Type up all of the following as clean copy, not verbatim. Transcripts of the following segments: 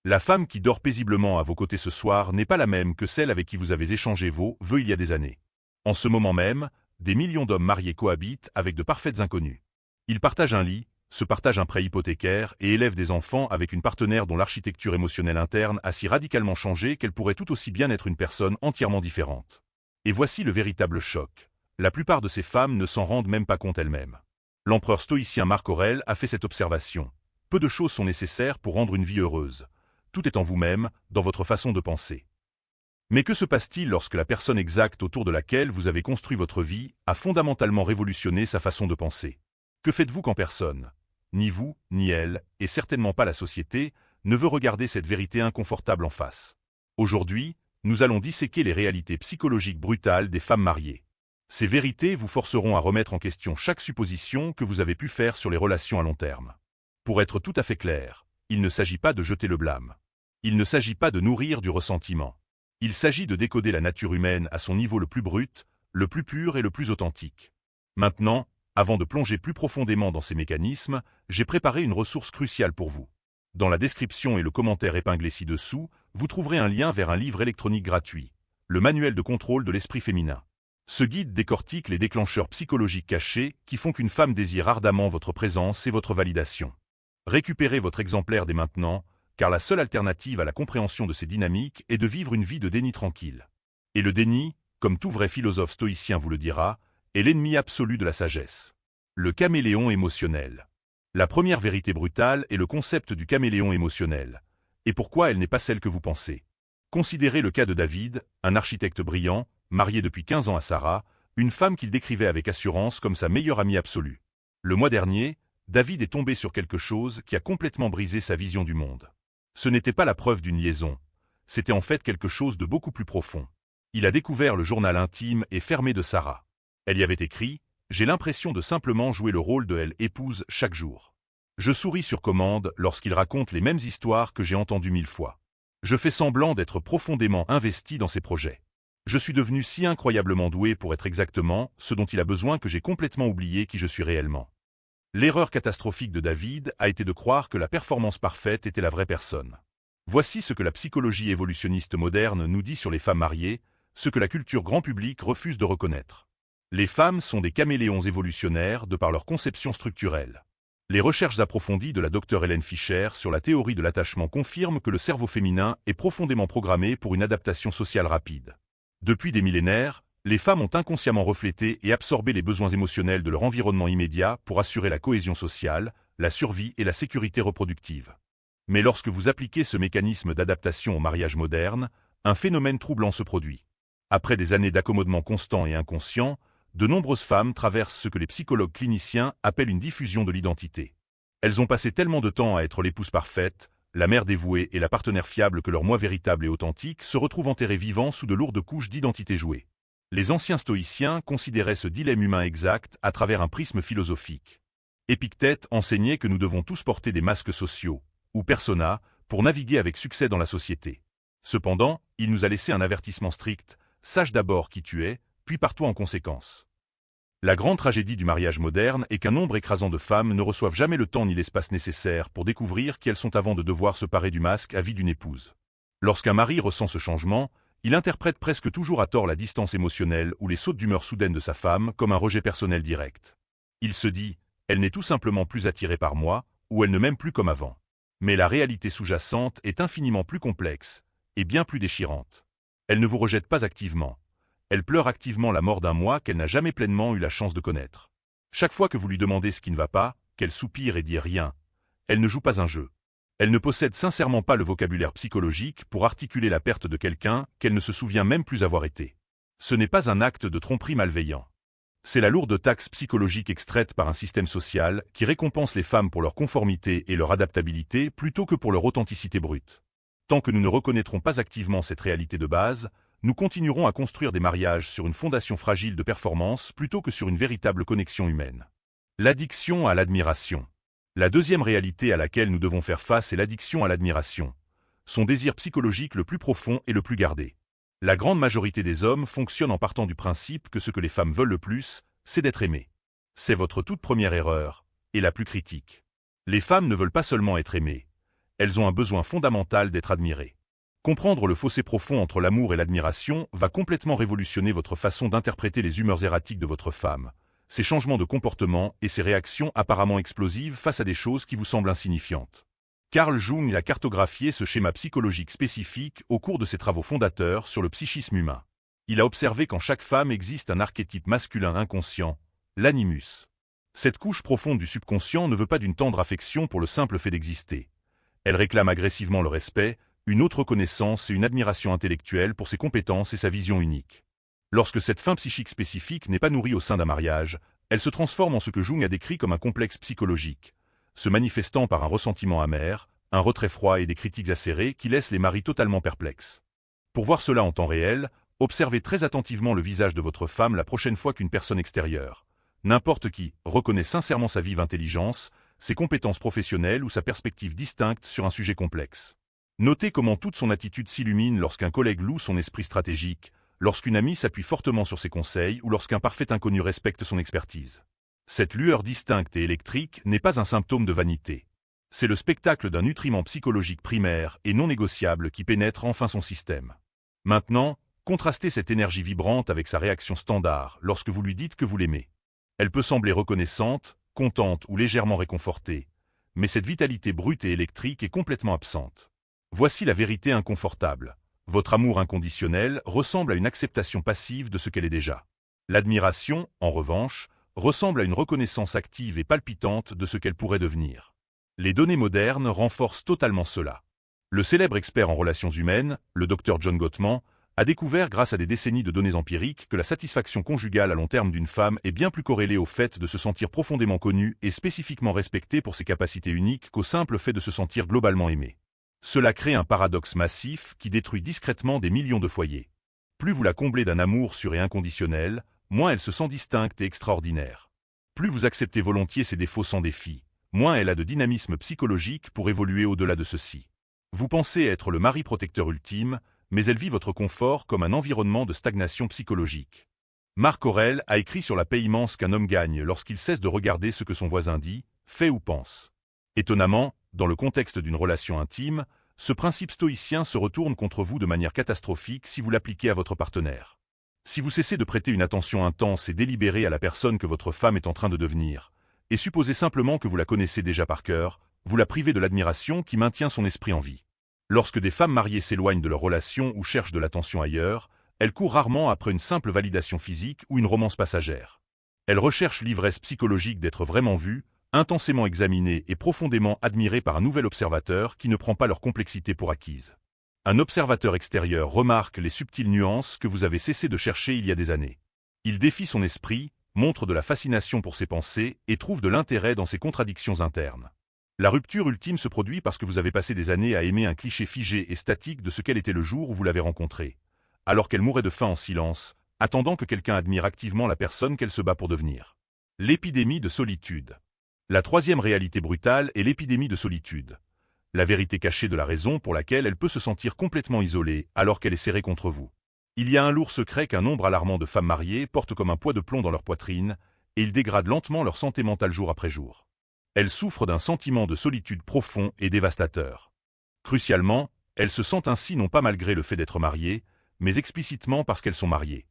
La femme qui dort paisiblement à vos côtés ce soir n'est pas la même que celle avec qui vous avez échangé vos vœux il y a des années. En ce moment même, des millions d'hommes mariés cohabitent avec de parfaites inconnues. Ils partagent un lit, se partagent un prêt hypothécaire et élèvent des enfants avec une partenaire dont l'architecture émotionnelle interne a si radicalement changé qu'elle pourrait tout aussi bien être une personne entièrement différente. Et voici le véritable choc. La plupart de ces femmes ne s'en rendent même pas compte elles-mêmes. L'empereur stoïcien Marc Aurèle a fait cette observation. Peu de choses sont nécessaires pour rendre une vie heureuse. Tout est en vous-même, dans votre façon de penser. Mais que se passe-t-il lorsque la personne exacte autour de laquelle vous avez construit votre vie a fondamentalement révolutionné sa façon de penser? Que faites-vous quand personne, ni vous, ni elle, et certainement pas la société, ne veut regarder cette vérité inconfortable en face? Aujourd'hui, nous allons disséquer les réalités psychologiques brutales des femmes mariées. Ces vérités vous forceront à remettre en question chaque supposition que vous avez pu faire sur les relations à long terme. Pour être tout à fait clair, il ne s'agit pas de jeter le blâme. Il ne s'agit pas de nourrir du ressentiment. Il s'agit de décoder la nature humaine à son niveau le plus brut, le plus pur et le plus authentique. Maintenant, avant de plonger plus profondément dans ces mécanismes, j'ai préparé une ressource cruciale pour vous. Dans la description et le commentaire épinglé ci-dessous, vous trouverez un lien vers un livre électronique gratuit, le Manuel de contrôle de l'esprit féminin. Ce guide décortique les déclencheurs psychologiques cachés qui font qu'une femme désire ardemment votre présence et votre validation. Récupérez votre exemplaire dès maintenant, car la seule alternative à la compréhension de ces dynamiques est de vivre une vie de déni tranquille. Et le déni, comme tout vrai philosophe stoïcien vous le dira, est l'ennemi absolu de la sagesse. Le caméléon émotionnel. La première vérité brutale est le concept du caméléon émotionnel. Et pourquoi elle n'est pas celle que vous pensez? Considérez le cas de David, un architecte brillant, marié depuis 15 ans à Sarah, une femme qu'il décrivait avec assurance comme sa meilleure amie absolue. Le mois dernier, David est tombé sur quelque chose qui a complètement brisé sa vision du monde. Ce n'était pas la preuve d'une liaison, c'était en fait quelque chose de beaucoup plus profond. Il a découvert le journal intime et fermé de Sarah. Elle y avait écrit « J'ai l'impression de simplement jouer le rôle de elle épouse chaque jour. Je souris sur commande lorsqu'il raconte les mêmes histoires que j'ai entendues 1000 fois. Je fais semblant d'être profondément investi dans ses projets. Je suis devenu si incroyablement doué pour être exactement ce dont il a besoin que j'ai complètement oublié qui je suis réellement. » L'erreur catastrophique de David a été de croire que la performance parfaite était la vraie personne. Voici ce que la psychologie évolutionniste moderne nous dit sur les femmes mariées, ce que la culture grand public refuse de reconnaître. Les femmes sont des caméléons évolutionnaires de par leur conception structurelle. Les recherches approfondies de la Dr Hélène Fisher sur la théorie de l'attachement confirment que le cerveau féminin est profondément programmé pour une adaptation sociale rapide. Depuis des millénaires, les femmes ont inconsciemment reflété et absorbé les besoins émotionnels de leur environnement immédiat pour assurer la cohésion sociale, la survie et la sécurité reproductive. Mais lorsque vous appliquez ce mécanisme d'adaptation au mariage moderne, un phénomène troublant se produit. Après des années d'accommodement constant et inconscient, de nombreuses femmes traversent ce que les psychologues cliniciens appellent une diffusion de l'identité. Elles ont passé tellement de temps à être l'épouse parfaite, la mère dévouée et la partenaire fiable que leur moi véritable et authentique se retrouvent enterrés vivants sous de lourdes couches d'identité jouée. Les anciens stoïciens considéraient ce dilemme humain exact à travers un prisme philosophique. Épictète enseignait que nous devons tous porter des masques sociaux, ou personas, pour naviguer avec succès dans la société. Cependant, il nous a laissé un avertissement strict, sache d'abord qui tu es, puis pars-toi en conséquence. La grande tragédie du mariage moderne est qu'un nombre écrasant de femmes ne reçoivent jamais le temps ni l'espace nécessaires pour découvrir qui elles sont avant de devoir se parer du masque à vie d'une épouse. Lorsqu'un mari ressent ce changement, il interprète presque toujours à tort la distance émotionnelle ou les sautes d'humeur soudaines de sa femme comme un rejet personnel direct. Il se dit « elle n'est tout simplement plus attirée par moi » ou « elle ne m'aime plus comme avant ». Mais la réalité sous-jacente est infiniment plus complexe et bien plus déchirante. Elle ne vous rejette pas activement. Elle pleure activement la mort d'un moi qu'elle n'a jamais pleinement eu la chance de connaître. Chaque fois que vous lui demandez ce qui ne va pas, qu'elle soupire et dit rien, elle ne joue pas un jeu. Elle ne possède sincèrement pas le vocabulaire psychologique pour articuler la perte de quelqu'un qu'elle ne se souvient même plus avoir été. Ce n'est pas un acte de tromperie malveillant. C'est la lourde taxe psychologique extraite par un système social qui récompense les femmes pour leur conformité et leur adaptabilité plutôt que pour leur authenticité brute. Tant que nous ne reconnaîtrons pas activement cette réalité de base, nous continuerons à construire des mariages sur une fondation fragile de performance plutôt que sur une véritable connexion humaine. L'addiction à l'admiration. La deuxième réalité à laquelle nous devons faire face est l'addiction à l'admiration. Son désir psychologique le plus profond et le plus gardé. La grande majorité des hommes fonctionnent en partant du principe que ce que les femmes veulent le plus, c'est d'être aimées. C'est votre toute première erreur, et la plus critique. Les femmes ne veulent pas seulement être aimées. elles ont un besoin fondamental d'être admirées. Comprendre le fossé profond entre l'amour et l'admiration va complètement révolutionner votre façon d'interpréter les humeurs erratiques de votre femme, ses changements de comportement et ses réactions apparemment explosives face à des choses qui vous semblent insignifiantes. Carl Jung a cartographié ce schéma psychologique spécifique au cours de ses travaux fondateurs sur le psychisme humain. Il a observé qu'en chaque femme existe un archétype masculin inconscient, l'animus. Cette couche profonde du subconscient ne veut pas d'une tendre affection pour le simple fait d'exister. Elle réclame agressivement le respect, une autre reconnaissance et une admiration intellectuelle pour ses compétences et sa vision unique. Lorsque cette faim psychique spécifique n'est pas nourrie au sein d'un mariage, elle se transforme en ce que Jung a décrit comme un complexe psychologique, se manifestant par un ressentiment amer, un retrait froid et des critiques acérées qui laissent les maris totalement perplexes. Pour voir cela en temps réel, observez très attentivement le visage de votre femme la prochaine fois qu'une personne extérieure, n'importe qui, reconnaît sincèrement sa vive intelligence, ses compétences professionnelles ou sa perspective distincte sur un sujet complexe. Notez comment toute son attitude s'illumine lorsqu'un collègue loue son esprit stratégique, lorsqu'une amie s'appuie fortement sur ses conseils ou lorsqu'un parfait inconnu respecte son expertise. Cette lueur distincte et électrique n'est pas un symptôme de vanité. C'est le spectacle d'un nutriment psychologique primaire et non négociable qui pénètre enfin son système. Maintenant, contrastez cette énergie vibrante avec sa réaction standard lorsque vous lui dites que vous l'aimez. Elle peut sembler reconnaissante, contente ou légèrement réconfortée, mais cette vitalité brute et électrique est complètement absente. Voici la vérité inconfortable. Votre amour inconditionnel ressemble à une acceptation passive de ce qu'elle est déjà. L'admiration, en revanche, ressemble à une reconnaissance active et palpitante de ce qu'elle pourrait devenir. Les données modernes renforcent totalement cela. Le célèbre expert en relations humaines, le Dr John Gottman, a découvert grâce à des décennies de données empiriques que la satisfaction conjugale à long terme d'une femme est bien plus corrélée au fait de se sentir profondément connue et spécifiquement respectée pour ses capacités uniques qu'au simple fait de se sentir globalement aimée. Cela crée un paradoxe massif qui détruit discrètement des millions de foyers. Plus vous la comblez d'un amour sûr et inconditionnel, moins elle se sent distincte et extraordinaire. Plus vous acceptez volontiers ses défauts sans défi, moins elle a de dynamisme psychologique pour évoluer au-delà de ceci. Vous pensez être le mari protecteur ultime, mais elle vit votre confort comme un environnement de stagnation psychologique. Marc Aurèle a écrit sur la paix immense qu'un homme gagne lorsqu'il cesse de regarder ce que son voisin dit, fait ou pense. Étonnamment, dans le contexte d'une relation intime, ce principe stoïcien se retourne contre vous de manière catastrophique si vous l'appliquez à votre partenaire. Si vous cessez de prêter une attention intense et délibérée à la personne que votre femme est en train de devenir, et supposez simplement que vous la connaissez déjà par cœur, vous la privez de l'admiration qui maintient son esprit en vie. Lorsque des femmes mariées s'éloignent de leur relation ou cherchent de l'attention ailleurs, elles courent rarement après une simple validation physique ou une romance passagère. Elles recherchent l'ivresse psychologique d'être vraiment vues, intensément examinés et profondément admirés par un nouvel observateur qui ne prend pas leur complexité pour acquise. Un observateur extérieur remarque les subtiles nuances que vous avez cessé de chercher il y a des années. Il défie son esprit, montre de la fascination pour ses pensées et trouve de l'intérêt dans ses contradictions internes. La rupture ultime se produit parce que vous avez passé des années à aimer un cliché figé et statique de ce qu'elle était le jour où vous l'avez rencontrée, alors qu'elle mourait de faim en silence, attendant que quelqu'un admire activement la personne qu'elle se bat pour devenir. L'épidémie de solitude. La troisième réalité brutale est l'épidémie de solitude. La vérité cachée de la raison pour laquelle elle peut se sentir complètement isolée alors qu'elle est serrée contre vous. Il y a un lourd secret qu'un nombre alarmant de femmes mariées portent comme un poids de plomb dans leur poitrine, et ils dégradent lentement leur santé mentale jour après jour. Elles souffrent d'un sentiment de solitude profond et dévastateur. Crucialement, elles se sentent ainsi non pas malgré le fait d'être mariées, mais explicitement parce qu'elles sont mariées.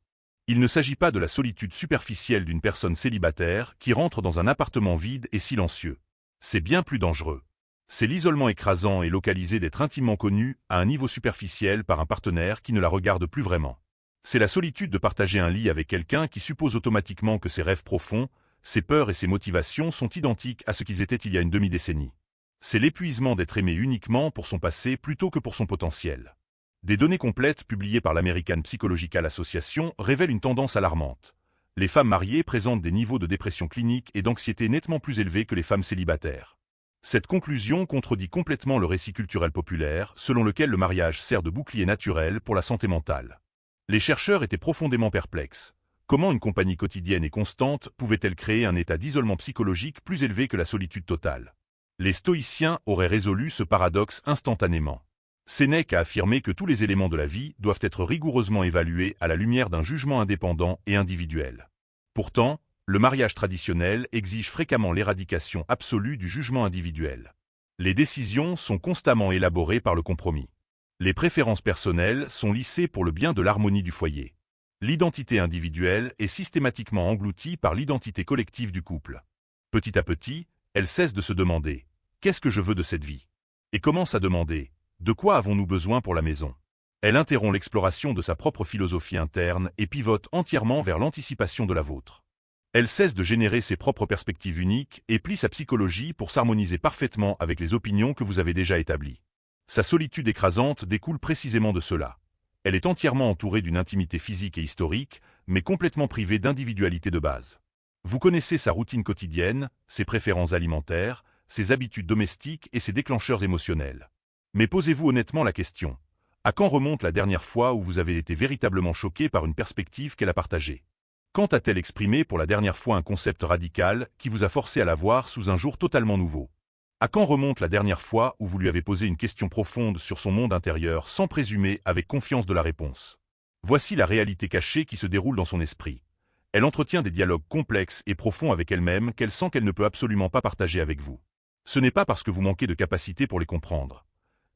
Il ne s'agit pas de la solitude superficielle d'une personne célibataire qui rentre dans un appartement vide et silencieux. C'est bien plus dangereux. C'est l'isolement écrasant et localisé d'être intimement connu à un niveau superficiel par un partenaire qui ne la regarde plus vraiment. C'est la solitude de partager un lit avec quelqu'un qui suppose automatiquement que ses rêves profonds, ses peurs et ses motivations sont identiques à ce qu'ils étaient il y a une demi-décennie. C'est l'épuisement d'être aimé uniquement pour son passé plutôt que pour son potentiel. Des données complètes publiées par l'American Psychological Association révèlent une tendance alarmante. Les femmes mariées présentent des niveaux de dépression clinique et d'anxiété nettement plus élevés que les femmes célibataires. Cette conclusion contredit complètement le récit culturel populaire selon lequel le mariage sert de bouclier naturel pour la santé mentale. Les chercheurs étaient profondément perplexes. Comment une compagnie quotidienne et constante pouvait-elle créer un état d'isolement psychologique plus élevé que la solitude totale? Les stoïciens auraient résolu ce paradoxe instantanément. Sénèque a affirmé que tous les éléments de la vie doivent être rigoureusement évalués à la lumière d'un jugement indépendant et individuel. Pourtant, le mariage traditionnel exige fréquemment l'éradication absolue du jugement individuel. Les décisions sont constamment élaborées par le compromis. Les préférences personnelles sont lissées pour le bien de l'harmonie du foyer. L'identité individuelle est systématiquement engloutie par l'identité collective du couple. Petit à petit, elle cesse de se demander « Qu'est-ce que je veux de cette vie ?» et commence à demander « De quoi avons-nous besoin pour la maison ?» Elle interrompt l'exploration de sa propre philosophie interne et pivote entièrement vers l'anticipation de la vôtre. Elle cesse de générer ses propres perspectives uniques et plie sa psychologie pour s'harmoniser parfaitement avec les opinions que vous avez déjà établies. Sa solitude écrasante découle précisément de cela. Elle est entièrement entourée d'une intimité physique et historique, mais complètement privée d'individualité de base. Vous connaissez sa routine quotidienne, ses préférences alimentaires, ses habitudes domestiques et ses déclencheurs émotionnels. Mais posez-vous honnêtement la question. À quand remonte la dernière fois où vous avez été véritablement choqué par une perspective qu'elle a partagée? Quand a-t-elle exprimé pour la dernière fois un concept radical qui vous a forcé à la voir sous un jour totalement nouveau? À quand remonte la dernière fois où vous lui avez posé une question profonde sur son monde intérieur sans présumer avec confiance de la réponse? Voici la réalité cachée qui se déroule dans son esprit. Elle entretient des dialogues complexes et profonds avec elle-même qu'elle sent qu'elle ne peut absolument pas partager avec vous. Ce n'est pas parce que vous manquez de capacité pour les comprendre.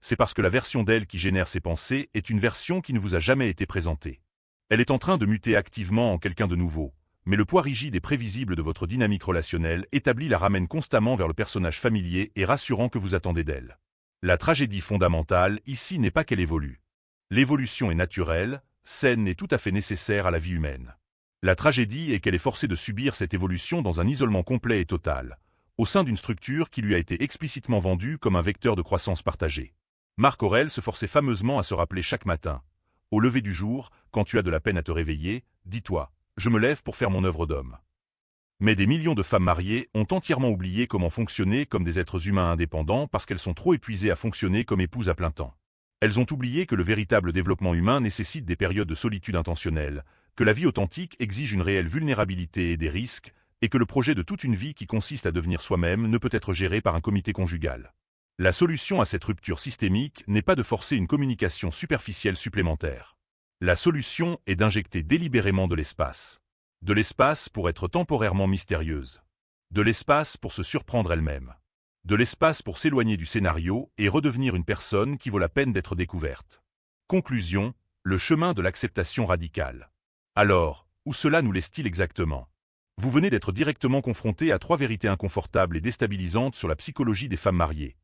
C'est parce que la version d'elle qui génère ces pensées est une version qui ne vous a jamais été présentée. Elle est en train de muter activement en quelqu'un de nouveau, mais le poids rigide et prévisible de votre dynamique relationnelle établie la ramène constamment vers le personnage familier et rassurant que vous attendez d'elle. La tragédie fondamentale ici n'est pas qu'elle évolue. L'évolution est naturelle, saine et tout à fait nécessaire à la vie humaine. La tragédie est qu'elle est forcée de subir cette évolution dans un isolement complet et total, au sein d'une structure qui lui a été explicitement vendue comme un vecteur de croissance partagée. Marc Aurèle se forçait fameusement à se rappeler chaque matin. Au lever du jour, quand tu as de la peine à te réveiller, dis-toi, je me lève pour faire mon œuvre d'homme. Mais des millions de femmes mariées ont entièrement oublié comment fonctionner comme des êtres humains indépendants parce qu'elles sont trop épuisées à fonctionner comme épouses à plein temps. Elles ont oublié que le véritable développement humain nécessite des périodes de solitude intentionnelle, que la vie authentique exige une réelle vulnérabilité et des risques, et que le projet de toute une vie qui consiste à devenir soi-même ne peut être géré par un comité conjugal. La solution à cette rupture systémique n'est pas de forcer une communication superficielle supplémentaire. La solution est d'injecter délibérément de l'espace. De l'espace pour être temporairement mystérieuse. De l'espace pour se surprendre elle-même. De l'espace pour s'éloigner du scénario et redevenir une personne qui vaut la peine d'être découverte. Conclusion, le chemin de l'acceptation radicale. Alors, où cela nous laisse-t-il exactement? Vous venez d'être directement confronté à 3 vérités inconfortables et déstabilisantes sur la psychologie des femmes mariées.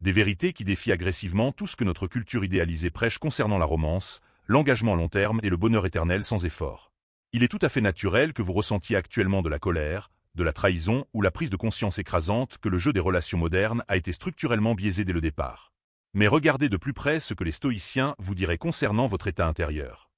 Des vérités qui défient agressivement tout ce que notre culture idéalisée prêche concernant la romance, l'engagement à long terme et le bonheur éternel sans effort. Il est tout à fait naturel que vous ressentiez actuellement de la colère, de la trahison ou la prise de conscience écrasante que le jeu des relations modernes a été structurellement biaisé dès le départ. Mais regardez de plus près ce que les stoïciens vous diraient concernant votre état intérieur.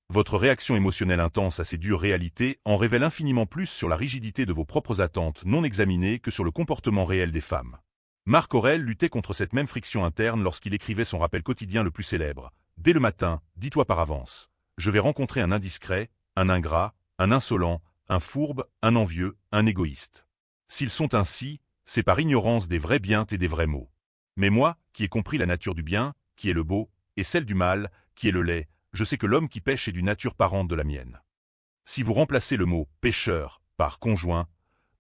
Votre réaction émotionnelle intense à ces dures réalités en révèle infiniment plus sur la rigidité de vos propres attentes non examinées que sur le comportement réel des femmes. Marc Aurèle luttait contre cette même friction interne lorsqu'il écrivait son rappel quotidien le plus célèbre. Dès le matin, dis-toi par avance, je vais rencontrer un indiscret, un ingrat, un insolent, un fourbe, un envieux, un égoïste. S'ils sont ainsi, c'est par ignorance des vrais biens et des vrais maux. Mais moi, qui ai compris la nature du bien, qui est le beau, et celle du mal, qui est le laid, je sais que l'homme qui pêche est d'une nature parente de la mienne. Si vous remplacez le mot « pécheur » par « conjoint »,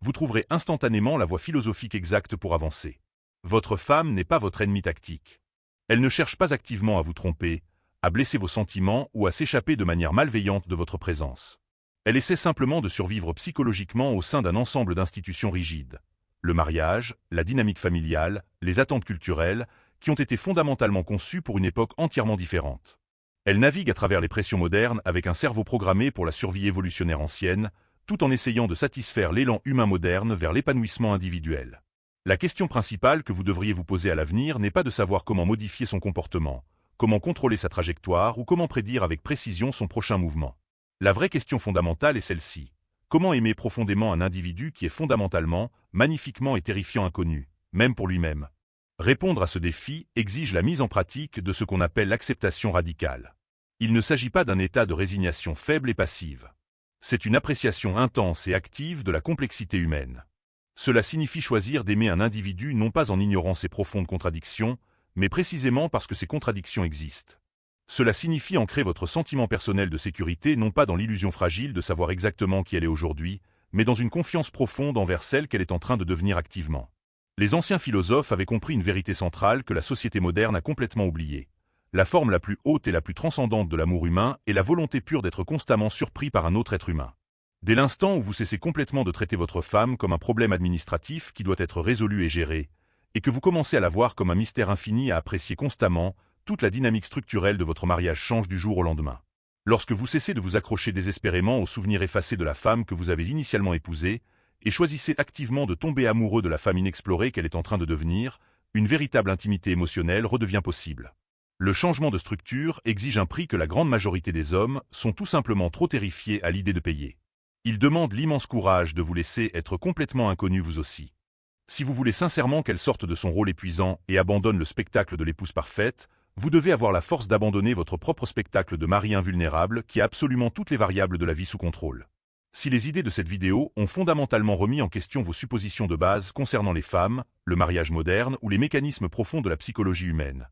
vous trouverez instantanément la voie philosophique exacte pour avancer. Votre femme n'est pas votre ennemi tactique. Elle ne cherche pas activement à vous tromper, à blesser vos sentiments ou à s'échapper de manière malveillante de votre présence. Elle essaie simplement de survivre psychologiquement au sein d'un ensemble d'institutions rigides. Le mariage, la dynamique familiale, les attentes culturelles, qui ont été fondamentalement conçues pour une époque entièrement différente. Elle navigue à travers les pressions modernes avec un cerveau programmé pour la survie évolutionnaire ancienne, tout en essayant de satisfaire l'élan humain moderne vers l'épanouissement individuel. La question principale que vous devriez vous poser à l'avenir n'est pas de savoir comment modifier son comportement, comment contrôler sa trajectoire ou comment prédire avec précision son prochain mouvement. La vraie question fondamentale est celle-ci. Comment aimer profondément un individu qui est fondamentalement, magnifiquement et terrifiant inconnu, même pour lui-même? Répondre à ce défi exige la mise en pratique de ce qu'on appelle l'acceptation radicale. Il ne s'agit pas d'un état de résignation faible et passive. C'est une appréciation intense et active de la complexité humaine. Cela signifie choisir d'aimer un individu non pas en ignorant ses profondes contradictions, mais précisément parce que ces contradictions existent. Cela signifie ancrer votre sentiment personnel de sécurité non pas dans l'illusion fragile de savoir exactement qui elle est aujourd'hui, mais dans une confiance profonde envers celle qu'elle est en train de devenir activement. Les anciens philosophes avaient compris une vérité centrale que la société moderne a complètement oubliée. La forme la plus haute et la plus transcendante de l'amour humain est la volonté pure d'être constamment surpris par un autre être humain. Dès l'instant où vous cessez complètement de traiter votre femme comme un problème administratif qui doit être résolu et géré, et que vous commencez à la voir comme un mystère infini à apprécier constamment, toute la dynamique structurelle de votre mariage change du jour au lendemain. Lorsque vous cessez de vous accrocher désespérément aux souvenirs effacés de la femme que vous avez initialement épousée, et choisissez activement de tomber amoureux de la femme inexplorée qu'elle est en train de devenir, une véritable intimité émotionnelle redevient possible. Le changement de structure exige un prix que la grande majorité des hommes sont tout simplement trop terrifiés à l'idée de payer. Il demande l'immense courage de vous laisser être complètement inconnu vous aussi. Si vous voulez sincèrement qu'elle sorte de son rôle épuisant et abandonne le spectacle de l'épouse parfaite, vous devez avoir la force d'abandonner votre propre spectacle de mari invulnérable qui a absolument toutes les variables de la vie sous contrôle. Si les idées de cette vidéo ont fondamentalement remis en question vos suppositions de base concernant les femmes, le mariage moderne ou les mécanismes profonds de la psychologie humaine,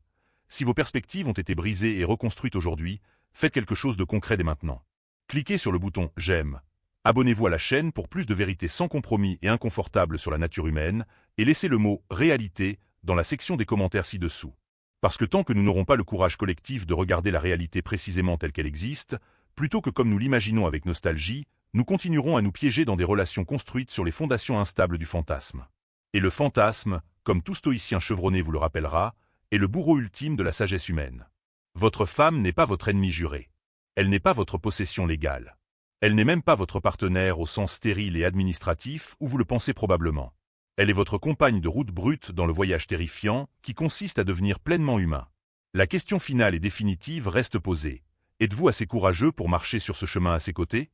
si vos perspectives ont été brisées et reconstruites aujourd'hui, faites quelque chose de concret dès maintenant. Cliquez sur le bouton « J'aime ». Abonnez-vous à la chaîne pour plus de vérités sans compromis et inconfortables sur la nature humaine, et laissez le mot « réalité » dans la section des commentaires ci-dessous. Parce que tant que nous n'aurons pas le courage collectif de regarder la réalité précisément telle qu'elle existe, plutôt que comme nous l'imaginons avec nostalgie, nous continuerons à nous piéger dans des relations construites sur les fondations instables du fantasme. Et le fantasme, comme tout stoïcien chevronné vous le rappellera, est le bourreau ultime de la sagesse humaine. Votre femme n'est pas votre ennemi juré. Elle n'est pas votre possession légale. Elle n'est même pas votre partenaire au sens stérile et administratif où vous le pensez probablement. Elle est votre compagne de route brute dans le voyage terrifiant qui consiste à devenir pleinement humain. La question finale et définitive reste posée. Êtes-vous assez courageux pour marcher sur ce chemin à ses côtés?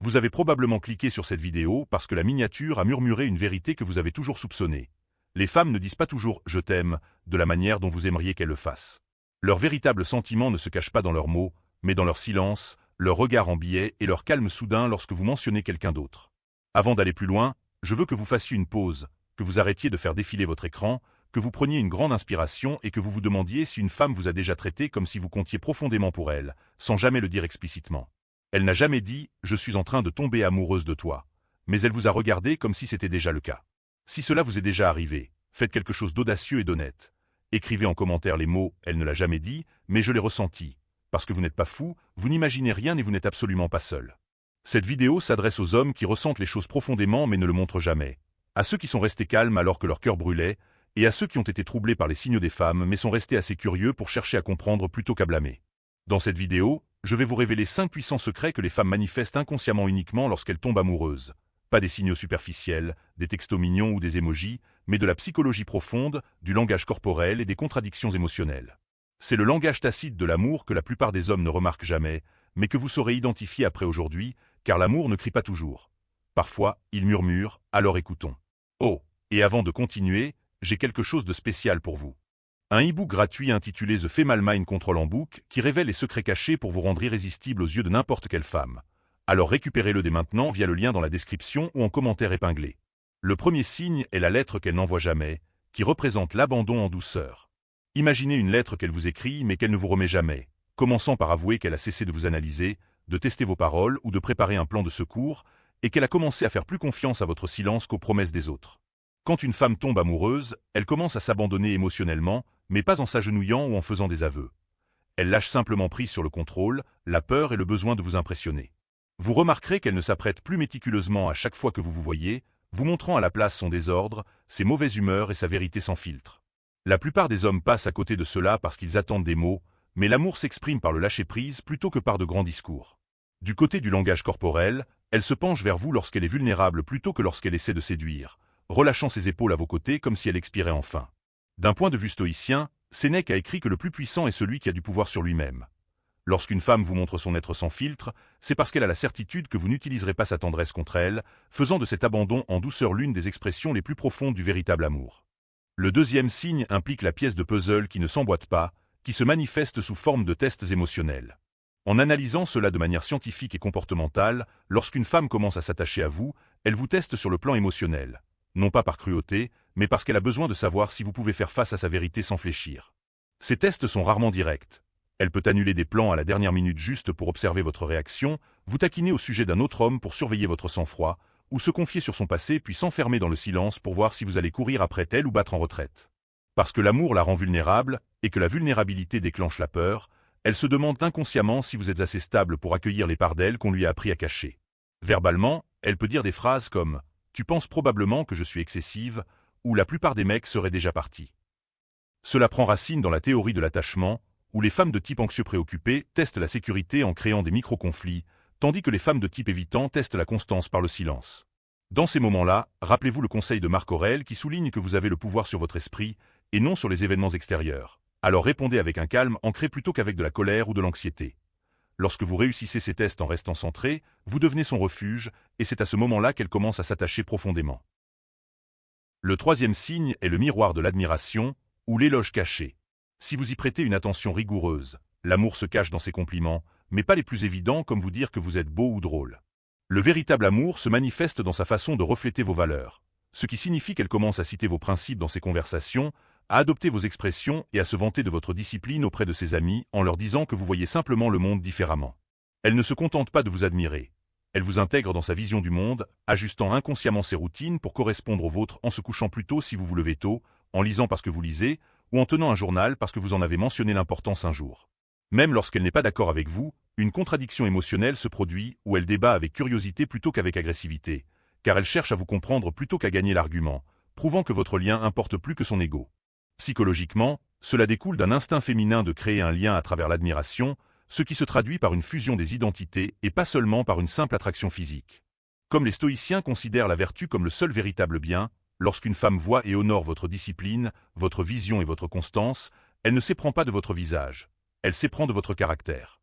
Vous avez probablement cliqué sur cette vidéo parce que la miniature a murmuré une vérité que vous avez toujours soupçonnée. Les femmes ne disent pas toujours « je t'aime » de la manière dont vous aimeriez qu'elles le fassent. Leur véritable sentiment ne se cache pas dans leurs mots, mais dans leur silence, leur regard en biais et leur calme soudain lorsque vous mentionnez quelqu'un d'autre. Avant d'aller plus loin, je veux que vous fassiez une pause, que vous arrêtiez de faire défiler votre écran, que vous preniez une grande inspiration et que vous vous demandiez si une femme vous a déjà traité comme si vous comptiez profondément pour elle, sans jamais le dire explicitement. Elle n'a jamais dit « je suis en train de tomber amoureuse de toi », mais elle vous a regardé comme si c'était déjà le cas. Si cela vous est déjà arrivé, faites quelque chose d'audacieux et d'honnête. Écrivez en commentaire les mots « elle ne l'a jamais dit, mais je l'ai ressenti ». Parce que vous n'êtes pas fou, vous n'imaginez rien et vous n'êtes absolument pas seul. Cette vidéo s'adresse aux hommes qui ressentent les choses profondément mais ne le montrent jamais, à ceux qui sont restés calmes alors que leur cœur brûlait, et à ceux qui ont été troublés par les signaux des femmes mais sont restés assez curieux pour chercher à comprendre plutôt qu'à blâmer. Dans cette vidéo, je vais vous révéler 5 puissants secrets que les femmes manifestent inconsciemment uniquement lorsqu'elles tombent amoureuses. Pas des signaux superficiels, des textos mignons ou des émojis, mais de la psychologie profonde, du langage corporel et des contradictions émotionnelles. C'est le langage tacite de l'amour que la plupart des hommes ne remarquent jamais, mais que vous saurez identifier après aujourd'hui, car l'amour ne crie pas toujours. Parfois, il murmure, alors écoutons. Oh, et avant de continuer, j'ai quelque chose de spécial pour vous. Un e-book gratuit intitulé The Female Mind Control Handbook qui révèle les secrets cachés pour vous rendre irrésistible aux yeux de n'importe quelle femme. Alors récupérez-le dès maintenant via le lien dans la description ou en commentaire épinglé. Le premier signe est la lettre qu'elle n'envoie jamais, qui représente l'abandon en douceur. Imaginez une lettre qu'elle vous écrit mais qu'elle ne vous remet jamais, commençant par avouer qu'elle a cessé de vous analyser, de tester vos paroles ou de préparer un plan de secours, et qu'elle a commencé à faire plus confiance à votre silence qu'aux promesses des autres. Quand une femme tombe amoureuse, elle commence à s'abandonner émotionnellement, mais pas en s'agenouillant ou en faisant des aveux. Elle lâche simplement prise sur le contrôle, la peur et le besoin de vous impressionner. Vous remarquerez qu'elle ne s'apprête plus méticuleusement à chaque fois que vous vous voyez, vous montrant à la place son désordre, ses mauvaises humeurs et sa vérité sans filtre. La plupart des hommes passent à côté de cela parce qu'ils attendent des mots, mais l'amour s'exprime par le lâcher-prise plutôt que par de grands discours. Du côté du langage corporel, elle se penche vers vous lorsqu'elle est vulnérable plutôt que lorsqu'elle essaie de séduire, relâchant ses épaules à vos côtés comme si elle expirait enfin. D'un point de vue stoïcien, Sénèque a écrit que le plus puissant est celui qui a du pouvoir sur lui-même. Lorsqu'une femme vous montre son être sans filtre, c'est parce qu'elle a la certitude que vous n'utiliserez pas sa tendresse contre elle, faisant de cet abandon en douceur l'une des expressions les plus profondes du véritable amour. Le deuxième signe implique la pièce de puzzle qui ne s'emboîte pas, qui se manifeste sous forme de tests émotionnels. En analysant cela de manière scientifique et comportementale, lorsqu'une femme commence à s'attacher à vous, elle vous teste sur le plan émotionnel. Non pas par cruauté, mais parce qu'elle a besoin de savoir si vous pouvez faire face à sa vérité sans fléchir. Ces tests sont rarement directs. Elle peut annuler des plans à la dernière minute juste pour observer votre réaction, vous taquiner au sujet d'un autre homme pour surveiller votre sang-froid, ou se confier sur son passé puis s'enfermer dans le silence pour voir si vous allez courir après elle ou battre en retraite. Parce que l'amour la rend vulnérable, et que la vulnérabilité déclenche la peur, elle se demande inconsciemment si vous êtes assez stable pour accueillir les parts d'elle qu'on lui a appris à cacher. Verbalement, elle peut dire des phrases comme « Tu penses probablement que je suis excessive » ou « La plupart des mecs seraient déjà partis ». Cela prend racine dans la théorie de l'attachement, où les femmes de type anxieux préoccupé testent la sécurité en créant des micro-conflits, tandis que les femmes de type évitant testent la constance par le silence. Dans ces moments-là, rappelez-vous le conseil de Marc Aurèle qui souligne que vous avez le pouvoir sur votre esprit, et non sur les événements extérieurs. Alors répondez avec un calme ancré plutôt qu'avec de la colère ou de l'anxiété. Lorsque vous réussissez ces tests en restant centré, vous devenez son refuge, et c'est à ce moment-là qu'elle commence à s'attacher profondément. Le troisième signe est le miroir de l'admiration, ou l'éloge caché. Si vous y prêtez une attention rigoureuse, l'amour se cache dans ses compliments, mais pas les plus évidents comme vous dire que vous êtes beau ou drôle. Le véritable amour se manifeste dans sa façon de refléter vos valeurs, ce qui signifie qu'elle commence à citer vos principes dans ses conversations, à adopter vos expressions et à se vanter de votre discipline auprès de ses amis en leur disant que vous voyez simplement le monde différemment. Elle ne se contente pas de vous admirer. Elle vous intègre dans sa vision du monde, ajustant inconsciemment ses routines pour correspondre aux vôtres en se couchant plus tôt si vous vous levez tôt, en lisant parce que vous lisez, ou en tenant un journal parce que vous en avez mentionné l'importance un jour. Même lorsqu'elle n'est pas d'accord avec vous, une contradiction émotionnelle se produit où elle débat avec curiosité plutôt qu'avec agressivité, car elle cherche à vous comprendre plutôt qu'à gagner l'argument, prouvant que votre lien importe plus que son ego. Psychologiquement, cela découle d'un instinct féminin de créer un lien à travers l'admiration, ce qui se traduit par une fusion des identités et pas seulement par une simple attraction physique. Comme les stoïciens considèrent la vertu comme le seul véritable bien, lorsqu'une femme voit et honore votre discipline, votre vision et votre constance, elle ne s'éprend pas de votre visage, elle s'éprend de votre caractère.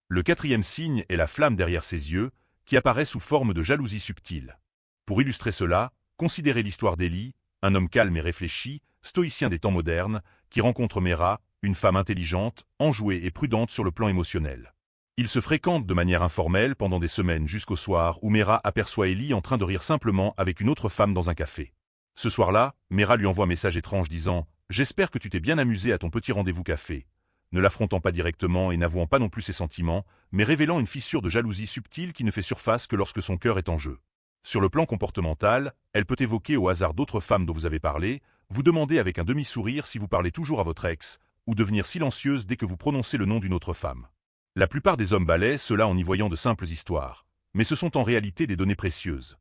Le quatrième signe est la flamme derrière ses yeux, qui apparaît sous forme de jalousie subtile. Pour illustrer cela, considérez l'histoire d'Élie, un homme calme et réfléchi, stoïcien des temps modernes, qui rencontre Méra, une femme intelligente, enjouée et prudente sur le plan émotionnel. Ils se fréquentent de manière informelle pendant des semaines jusqu'au soir où Méra aperçoit Élie en train de rire simplement avec une autre femme dans un café. Ce soir-là, Méra lui envoie un message étrange disant « J'espère que tu t'es bien amusé à ton petit rendez-vous café », ne l'affrontant pas directement et n'avouant pas non plus ses sentiments, mais révélant une fissure de jalousie subtile qui ne fait surface que lorsque son cœur est en jeu. Sur le plan comportemental, elle peut évoquer au hasard d'autres femmes dont vous avez parlé, vous demander avec un demi-sourire si vous parlez toujours à votre ex, ou devenir silencieuse dès que vous prononcez le nom d'une autre femme. La plupart des hommes balaient cela en y voyant de simples histoires, mais ce sont en réalité des données précieuses.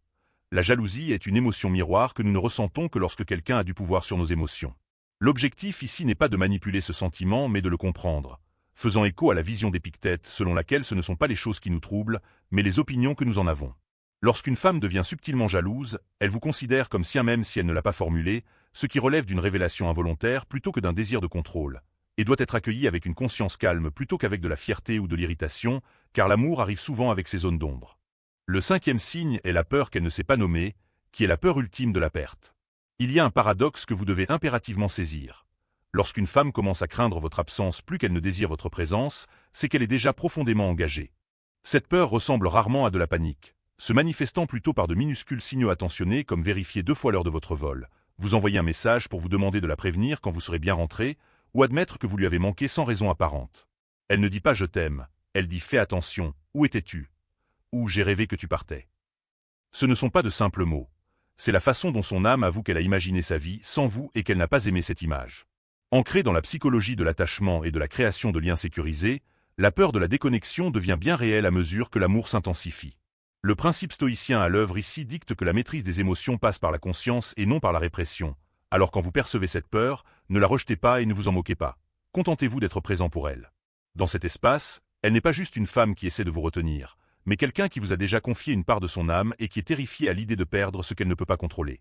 La jalousie est une émotion miroir que nous ne ressentons que lorsque quelqu'un a du pouvoir sur nos émotions. L'objectif ici n'est pas de manipuler ce sentiment, mais de le comprendre, faisant écho à la vision d'Épictète selon laquelle ce ne sont pas les choses qui nous troublent, mais les opinions que nous en avons. Lorsqu'une femme devient subtilement jalouse, elle vous considère comme sien même si elle ne l'a pas formulé, ce qui relève d'une révélation involontaire plutôt que d'un désir de contrôle, et doit être accueilli avec une conscience calme plutôt qu'avec de la fierté ou de l'irritation, car l'amour arrive souvent avec ses zones d'ombre. Le cinquième signe est la peur qu'elle ne sait pas nommer, qui est la peur ultime de la perte. Il y a un paradoxe que vous devez impérativement saisir. Lorsqu'une femme commence à craindre votre absence plus qu'elle ne désire votre présence, c'est qu'elle est déjà profondément engagée. Cette peur ressemble rarement à de la panique, se manifestant plutôt par de minuscules signaux attentionnés comme vérifier 2 fois l'heure de votre vol, vous envoyer un message pour vous demander de la prévenir quand vous serez bien rentré, ou admettre que vous lui avez manqué sans raison apparente. Elle ne dit pas « je t'aime », elle dit « fais attention, où étais-tu » ou « j'ai rêvé que tu partais ». Ce ne sont pas de simples mots. C'est la façon dont son âme avoue qu'elle a imaginé sa vie sans vous et qu'elle n'a pas aimé cette image. Ancrée dans la psychologie de l'attachement et de la création de liens sécurisés, la peur de la déconnexion devient bien réelle à mesure que l'amour s'intensifie. Le principe stoïcien à l'œuvre ici dicte que la maîtrise des émotions passe par la conscience et non par la répression. Alors quand vous percevez cette peur, ne la rejetez pas et ne vous en moquez pas. Contentez-vous d'être présent pour elle. Dans cet espace, elle n'est pas juste une femme qui essaie de vous retenir, mais quelqu'un qui vous a déjà confié une part de son âme et qui est terrifié à l'idée de perdre ce qu'elle ne peut pas contrôler.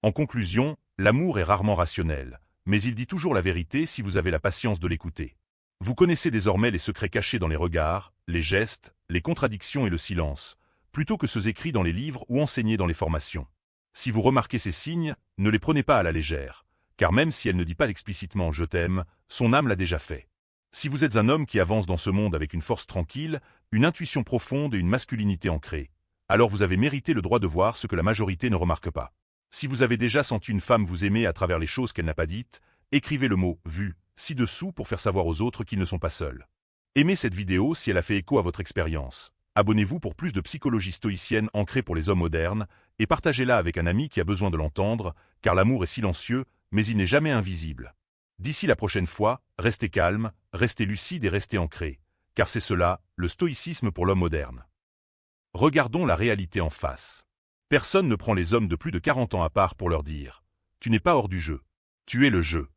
En conclusion, l'amour est rarement rationnel, mais il dit toujours la vérité si vous avez la patience de l'écouter. Vous connaissez désormais les secrets cachés dans les regards, les gestes, les contradictions et le silence, plutôt que ceux écrits dans les livres ou enseignés dans les formations. Si vous remarquez ces signes, ne les prenez pas à la légère, car même si elle ne dit pas explicitement « je t'aime », son âme l'a déjà fait. Si vous êtes un homme qui avance dans ce monde avec une force tranquille, une intuition profonde et une masculinité ancrée, alors vous avez mérité le droit de voir ce que la majorité ne remarque pas. Si vous avez déjà senti une femme vous aimer à travers les choses qu'elle n'a pas dites, écrivez le mot « vu » ci-dessous pour faire savoir aux autres qu'ils ne sont pas seuls. Aimez cette vidéo si elle a fait écho à votre expérience. Abonnez-vous pour plus de psychologie stoïcienne ancrée pour les hommes modernes, et partagez-la avec un ami qui a besoin de l'entendre, car l'amour est silencieux, mais il n'est jamais invisible. D'ici la prochaine fois, restez calme, restez lucide et restez ancré, car c'est cela, le stoïcisme pour l'homme moderne. Regardons la réalité en face. Personne ne prend les hommes de plus de 40 ans à part pour leur dire « Tu n'es pas hors du jeu. Tu es le jeu ».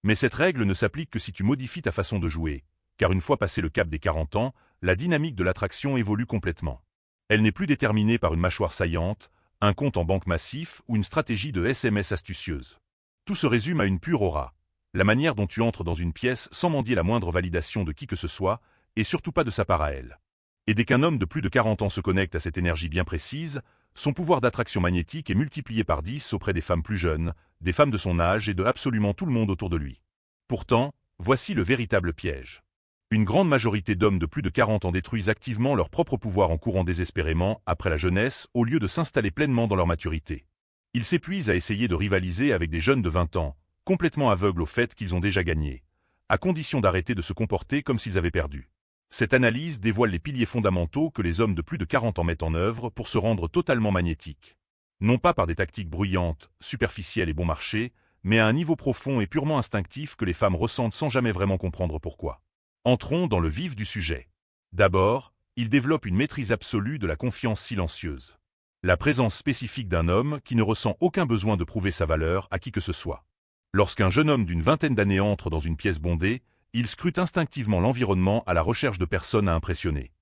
Mais cette règle ne s'applique que si tu modifies ta façon de jouer, car une fois passé le cap des 40 ans, la dynamique de l'attraction évolue complètement. Elle n'est plus déterminée par une mâchoire saillante, un compte en banque massif ou une stratégie de SMS astucieuse. Tout se résume à une pure aura. La manière dont tu entres dans une pièce sans mendier la moindre validation de qui que ce soit, et surtout pas de sa part à elle. Et dès qu'un homme de plus de 40 ans se connecte à cette énergie bien précise, son pouvoir d'attraction magnétique est multiplié par 10 auprès des femmes plus jeunes, des femmes de son âge et de absolument tout le monde autour de lui. Pourtant, voici le véritable piège. Une grande majorité d'hommes de plus de 40 ans détruisent activement leur propre pouvoir en courant désespérément après la jeunesse au lieu de s'installer pleinement dans leur maturité. Ils s'épuisent à essayer de rivaliser avec des jeunes de 20 ans, complètement aveugles au fait qu'ils ont déjà gagné, à condition d'arrêter de se comporter comme s'ils avaient perdu. Cette analyse dévoile les piliers fondamentaux que les hommes de plus de 40 ans mettent en œuvre pour se rendre totalement magnétiques. Non pas par des tactiques bruyantes, superficielles et bon marché, mais à un niveau profond et purement instinctif que les femmes ressentent sans jamais vraiment comprendre pourquoi. Entrons dans le vif du sujet. D'abord, ils développent une maîtrise absolue de la confiance silencieuse. La présence spécifique d'un homme qui ne ressent aucun besoin de prouver sa valeur à qui que ce soit. Lorsqu'un jeune homme d'une vingtaine d'années entre dans une pièce bondée, il scrute instinctivement l'environnement à la recherche de personnes à impressionner.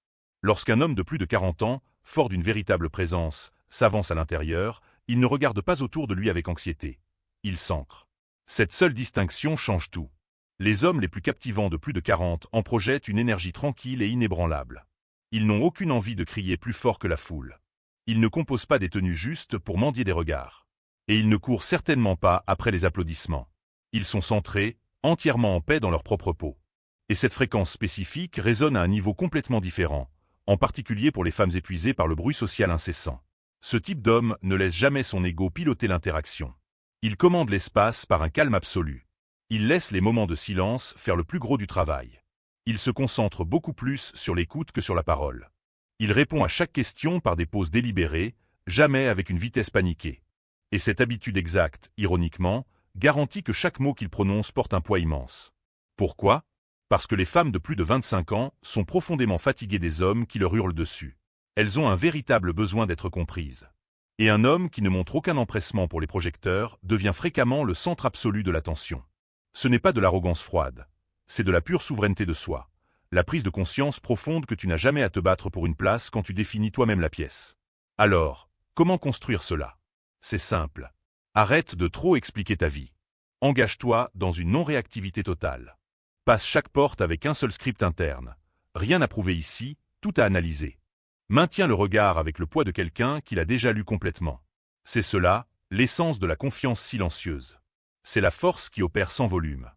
Lorsqu'un homme de plus de 40 ans, fort d'une véritable présence, s'avance à l'intérieur, il ne regarde pas autour de lui avec anxiété. Il s'ancre. Cette seule distinction change tout. Les hommes les plus captivants de plus de 40 en projettent une énergie tranquille et inébranlable. Ils n'ont aucune envie de crier plus fort que la foule. Ils ne composent pas des tenues justes pour mendier des regards. Et ils ne courent certainement pas après les applaudissements. Ils sont centrés, entièrement en paix dans leur propre peau. Et cette fréquence spécifique résonne à un niveau complètement différent, en particulier pour les femmes épuisées par le bruit social incessant. Ce type d'homme ne laisse jamais son ego piloter l'interaction. Il commande l'espace par un calme absolu. Il laisse les moments de silence faire le plus gros du travail. Il se concentre beaucoup plus sur l'écoute que sur la parole. Il répond à chaque question par des pauses délibérées, jamais avec une vitesse paniquée. Et cette habitude exacte, ironiquement, garantit que chaque mot qu'il prononce porte un poids immense. Pourquoi ? Parce que les femmes de plus de 25 ans sont profondément fatiguées des hommes qui leur hurlent dessus. Elles ont un véritable besoin d'être comprises. Et un homme qui ne montre aucun empressement pour les projecteurs devient fréquemment le centre absolu de l'attention. Ce n'est pas de l'arrogance froide, c'est de la pure souveraineté de soi, la prise de conscience profonde que tu n'as jamais à te battre pour une place quand tu définis toi-même la pièce. Alors, comment construire cela ? C'est simple. Arrête de trop expliquer ta vie. Engage-toi dans une non-réactivité totale. Passe chaque porte avec un seul script interne. Rien à prouver ici, tout à analyser. Maintiens le regard avec le poids de quelqu'un qui l'a déjà lu complètement. C'est cela, l'essence de la confiance silencieuse. C'est la force qui opère sans volume.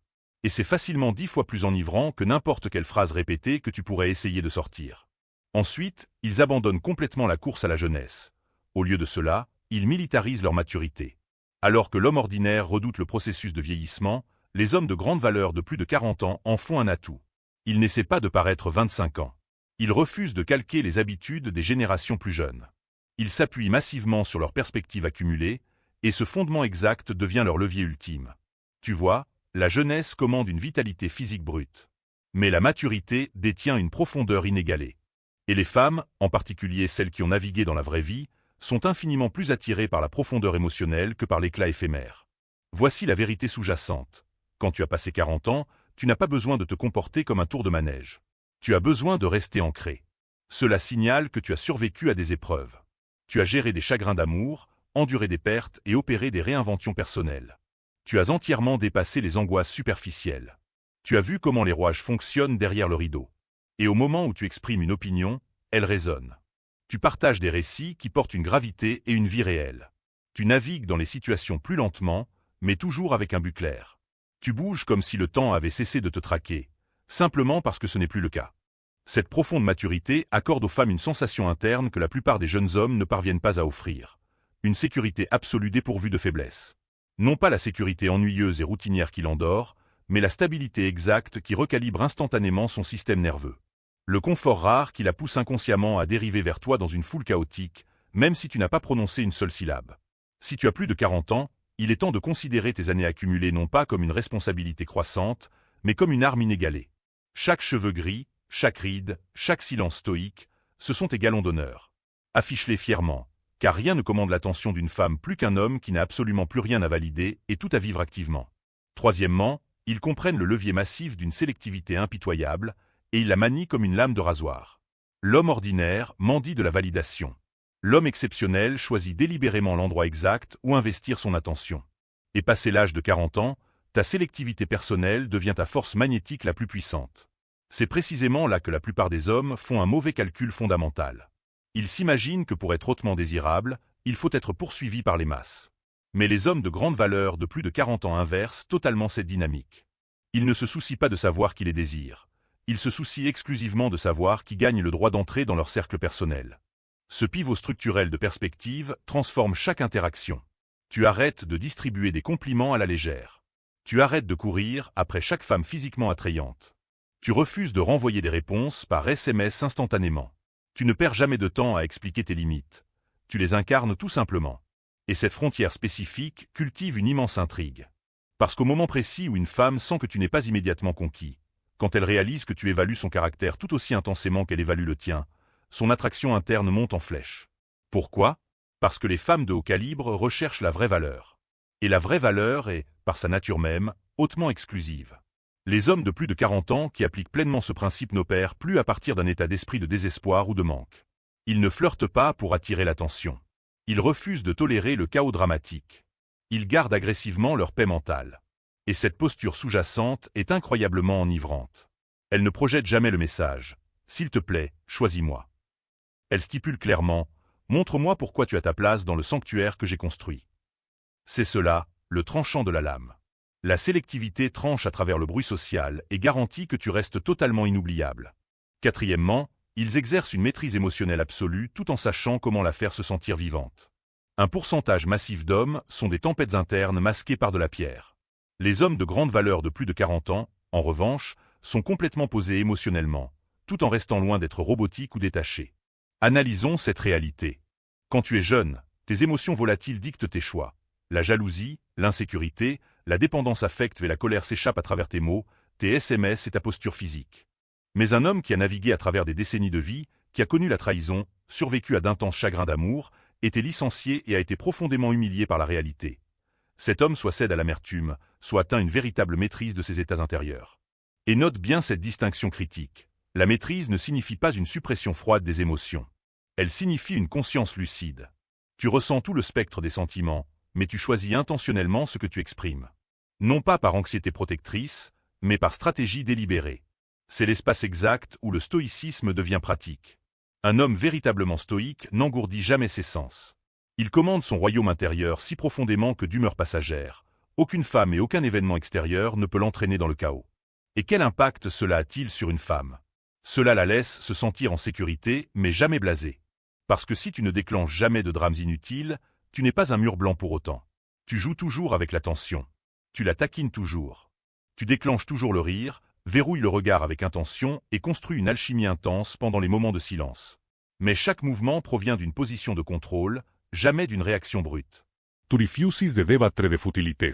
Et c'est facilement 10 fois plus enivrant que n'importe quelle phrase répétée que tu pourrais essayer de sortir. Ensuite, ils abandonnent complètement la course à la jeunesse. Au lieu de cela, ils militarisent leur maturité. Alors que l'homme ordinaire redoute le processus de vieillissement, les hommes de grande valeur de plus de 40 ans en font un atout. Ils n'essaient pas de paraître 25 ans. Ils refusent de calquer les habitudes des générations plus jeunes. Ils s'appuient massivement sur leurs perspectives accumulées, et ce fondement exact devient leur levier ultime. Tu vois, la jeunesse commande une vitalité physique brute. Mais la maturité détient une profondeur inégalée. Et les femmes, en particulier celles qui ont navigué dans la vraie vie, sont infiniment plus attirées par la profondeur émotionnelle que par l'éclat éphémère. Voici la vérité sous-jacente. Quand tu as passé 40 ans, tu n'as pas besoin de te comporter comme un tour de manège. Tu as besoin de rester ancré. Cela signale que tu as survécu à des épreuves. Tu as géré des chagrins d'amour, enduré des pertes et opéré des réinventions personnelles. Tu as entièrement dépassé les angoisses superficielles. Tu as vu comment les rouages fonctionnent derrière le rideau. Et au moment où tu exprimes une opinion, elle résonne. Tu partages des récits qui portent une gravité et une vie réelle. Tu navigues dans les situations plus lentement, mais toujours avec un but clair. Tu bouges comme si le temps avait cessé de te traquer, simplement parce que ce n'est plus le cas. Cette profonde maturité accorde aux femmes une sensation interne que la plupart des jeunes hommes ne parviennent pas à offrir. Une sécurité absolue dépourvue de faiblesse. Non pas la sécurité ennuyeuse et routinière qui l'endort, mais la stabilité exacte qui recalibre instantanément son système nerveux. Le confort rare qui la pousse inconsciemment à dériver vers toi dans une foule chaotique, même si tu n'as pas prononcé une seule syllabe. Si tu as plus de 40 ans, il est temps de considérer tes années accumulées non pas comme une responsabilité croissante, mais comme une arme inégalée. Chaque cheveu gris, chaque ride, chaque silence stoïque, ce sont tes galons d'honneur. Affiche-les fièrement, car rien ne commande l'attention d'une femme plus qu'un homme qui n'a absolument plus rien à valider et tout à vivre activement. Troisièmement, ils comprennent le levier massif d'une sélectivité impitoyable, et ils la manient comme une lame de rasoir. L'homme ordinaire mendie de la validation. L'homme exceptionnel choisit délibérément l'endroit exact où investir son attention. Et passé l'âge de 40 ans, ta sélectivité personnelle devient ta force magnétique la plus puissante. C'est précisément là que la plupart des hommes font un mauvais calcul fondamental. Ils s'imaginent que pour être hautement désirable, il faut être poursuivi par les masses. Mais les hommes de grande valeur de plus de 40 ans inversent totalement cette dynamique. Ils ne se soucient pas de savoir qui les désire. Ils se soucient exclusivement de savoir qui gagne le droit d'entrer dans leur cercle personnel. Ce pivot structurel de perspective transforme chaque interaction. Tu arrêtes de distribuer des compliments à la légère. Tu arrêtes de courir après chaque femme physiquement attrayante. Tu refuses de renvoyer des réponses par SMS instantanément. Tu ne perds jamais de temps à expliquer tes limites. Tu les incarnes tout simplement. Et cette frontière spécifique cultive une immense intrigue. Parce qu'au moment précis où une femme sent que tu n'es pas immédiatement conquis, quand elle réalise que tu évalues son caractère tout aussi intensément qu'elle évalue le tien, son attraction interne monte en flèche. Pourquoi? Parce que les femmes de haut calibre recherchent la vraie valeur. Et la vraie valeur est, par sa nature même, hautement exclusive. Les hommes de plus de 40 ans qui appliquent pleinement ce principe n'opèrent plus à partir d'un état d'esprit de désespoir ou de manque. Ils ne flirtent pas pour attirer l'attention. Ils refusent de tolérer le chaos dramatique. Ils gardent agressivement leur paix mentale. Et cette posture sous-jacente est incroyablement enivrante. Elle ne projette jamais le message « S'il te plaît, choisis-moi ». Elle stipule clairement « Montre-moi pourquoi tu as ta place dans le sanctuaire que j'ai construit ». C'est cela, le tranchant de la lame. La sélectivité tranche à travers le bruit social et garantit que tu restes totalement inoubliable. Quatrièmement, ils exercent une maîtrise émotionnelle absolue tout en sachant comment la faire se sentir vivante. Un pourcentage massif d'hommes sont des tempêtes internes masquées par de la pierre. Les hommes de grande valeur de plus de 40 ans, en revanche, sont complètement posés émotionnellement, tout en restant loin d'être robotiques ou détachés. Analysons cette réalité. Quand tu es jeune, tes émotions volatiles dictent tes choix. La jalousie, l'insécurité, la dépendance affective et la colère s'échappent à travers tes mots, tes SMS et ta posture physique. Mais un homme qui a navigué à travers des décennies de vie, qui a connu la trahison, survécu à d'intenses chagrins d'amour, été licencié et a été profondément humilié par la réalité. Cet homme soit cède à l'amertume, soit atteint une véritable maîtrise de ses états intérieurs. Et note bien cette distinction critique. La maîtrise ne signifie pas une suppression froide des émotions. Elle signifie une conscience lucide. Tu ressens tout le spectre des sentiments, mais tu choisis intentionnellement ce que tu exprimes. Non pas par anxiété protectrice, mais par stratégie délibérée. C'est l'espace exact où le stoïcisme devient pratique. Un homme véritablement stoïque n'engourdit jamais ses sens. Il commande son royaume intérieur si profondément que d'humeur passagère, aucune femme et aucun événement extérieur ne peut l'entraîner dans le chaos. Et quel impact cela a-t-il sur une femme? Cela la laisse se sentir en sécurité, mais jamais blasée. Parce que si tu ne déclenches jamais de drames inutiles, tu n'es pas un mur blanc pour autant. Tu joues toujours avec la tension. Tu la taquines toujours. Tu déclenches toujours le rire, verrouille le regard avec intention et construis une alchimie intense pendant les moments de silence. Mais chaque mouvement provient d'une position de contrôle, jamais d'une réaction brute. Tu rifiusis de débattre de futilités.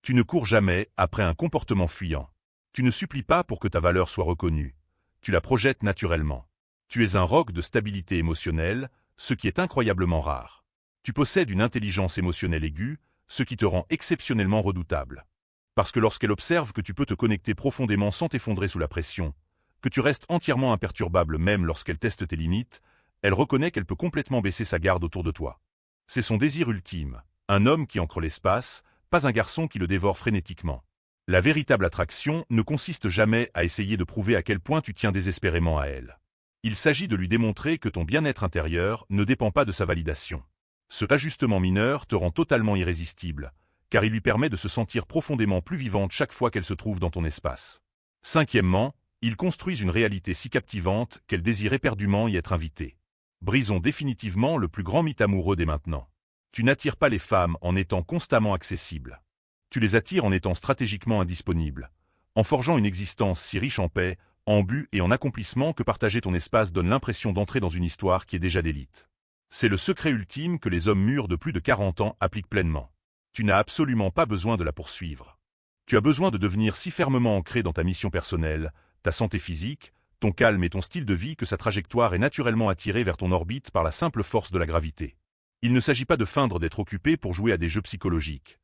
Tu ne cours jamais après un comportement fuyant. Tu ne supplies pas pour que ta valeur soit reconnue. Tu la projettes naturellement. Tu es un roc de stabilité émotionnelle, ce qui est incroyablement rare. Tu possèdes une intelligence émotionnelle aiguë, ce qui te rend exceptionnellement redoutable. Parce que lorsqu'elle observe que tu peux te connecter profondément sans t'effondrer sous la pression, que tu restes entièrement imperturbable même lorsqu'elle teste tes limites, elle reconnaît qu'elle peut complètement baisser sa garde autour de toi. C'est son désir ultime, un homme qui ancre l'espace, pas un garçon qui le dévore frénétiquement. La véritable attraction ne consiste jamais à essayer de prouver à quel point tu tiens désespérément à elle. Il s'agit de lui démontrer que ton bien-être intérieur ne dépend pas de sa validation. Ce ajustement mineur te rend totalement irrésistible, car il lui permet de se sentir profondément plus vivante chaque fois qu'elle se trouve dans ton espace. Cinquièmement, ils construisent une réalité si captivante qu'elle désire éperdument y être invitée. Brisons définitivement le plus grand mythe amoureux dès maintenant. Tu n'attires pas les femmes en étant constamment accessible. Tu les attires en étant stratégiquement indisponible, en forgeant une existence si riche en paix, en but et en accomplissement que partager ton espace donne l'impression d'entrer dans une histoire qui est déjà d'élite. C'est le secret ultime que les hommes mûrs de plus de 40 ans appliquent pleinement. Tu n'as absolument pas besoin de la poursuivre. Tu as besoin de devenir si fermement ancré dans ta mission personnelle, ta santé physique, ton calme et ton style de vie que sa trajectoire est naturellement attirée vers ton orbite par la simple force de la gravité. Il ne s'agit pas de feindre d'être occupé pour jouer à des jeux psychologiques.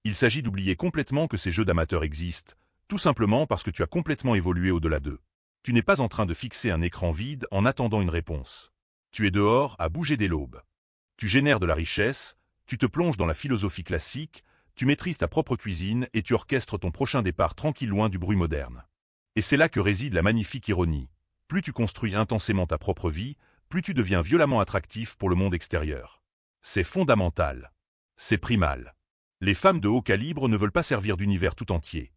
Il s'agit d'oublier complètement que ces jeux d'amateurs existent, tout simplement parce que tu as complètement évolué au-delà d'eux. Tu n'es pas en train de fixer un écran vide en attendant une réponse. Tu es dehors à bouger dès l'aube. Tu génères de la richesse, tu te plonges dans la philosophie classique, tu maîtrises ta propre cuisine et tu orchestres ton prochain départ tranquille loin du bruit moderne. Et c'est là que réside la magnifique ironie. Plus tu construis intensément ta propre vie, plus tu deviens violemment attractif pour le monde extérieur. C'est fondamental. C'est primal. Les femmes de haut calibre ne veulent pas servir d'univers tout entier.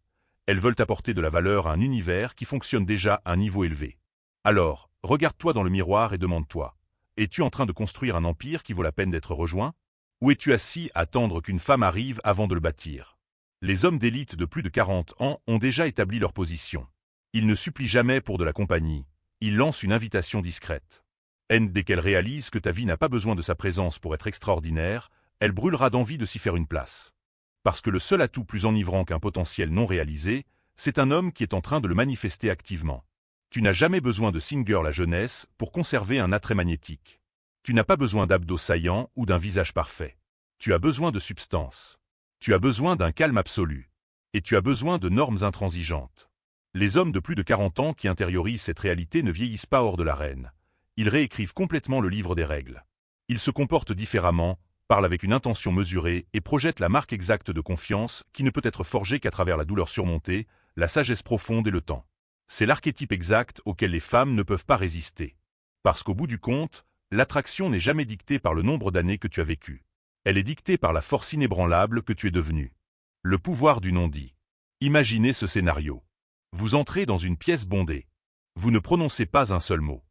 Elles veulent apporter de la valeur à un univers qui fonctionne déjà à un niveau élevé. Alors, regarde-toi dans le miroir et demande-toi, es-tu en train de construire un empire qui vaut la peine d'être rejoint? Ou es-tu assis à attendre qu'une femme arrive avant de le bâtir? Les hommes d'élite de plus de 40 ans ont déjà établi leur position. Ils ne supplient jamais pour de la compagnie, ils lancent une invitation discrète. Dès qu'elle réalise que ta vie n'a pas besoin de sa présence pour être extraordinaire, elle brûlera d'envie de s'y faire une place. Parce que le seul atout plus enivrant qu'un potentiel non réalisé, c'est un homme qui est en train de le manifester activement. Tu n'as jamais besoin de singer la jeunesse pour conserver un attrait magnétique. Tu n'as pas besoin d'abdos saillants ou d'un visage parfait. Tu as besoin de substance. Tu as besoin d'un calme absolu. Et tu as besoin de normes intransigeantes. Les hommes de plus de 40 ans qui intériorisent cette réalité ne vieillissent pas hors de l'arène. Ils réécrivent complètement le livre des règles. Ils se comportent différemment, parlent avec une intention mesurée et projettent la marque exacte de confiance qui ne peut être forgée qu'à travers la douleur surmontée, la sagesse profonde et le temps. C'est l'archétype exact auquel les femmes ne peuvent pas résister. Parce qu'au bout du compte, l'attraction n'est jamais dictée par le nombre d'années que tu as vécu. Elle est dictée par la force inébranlable que tu es devenu. Le pouvoir du non-dit. Imaginez ce scénario. Vous entrez dans une pièce bondée. Vous ne prononcez pas un seul mot.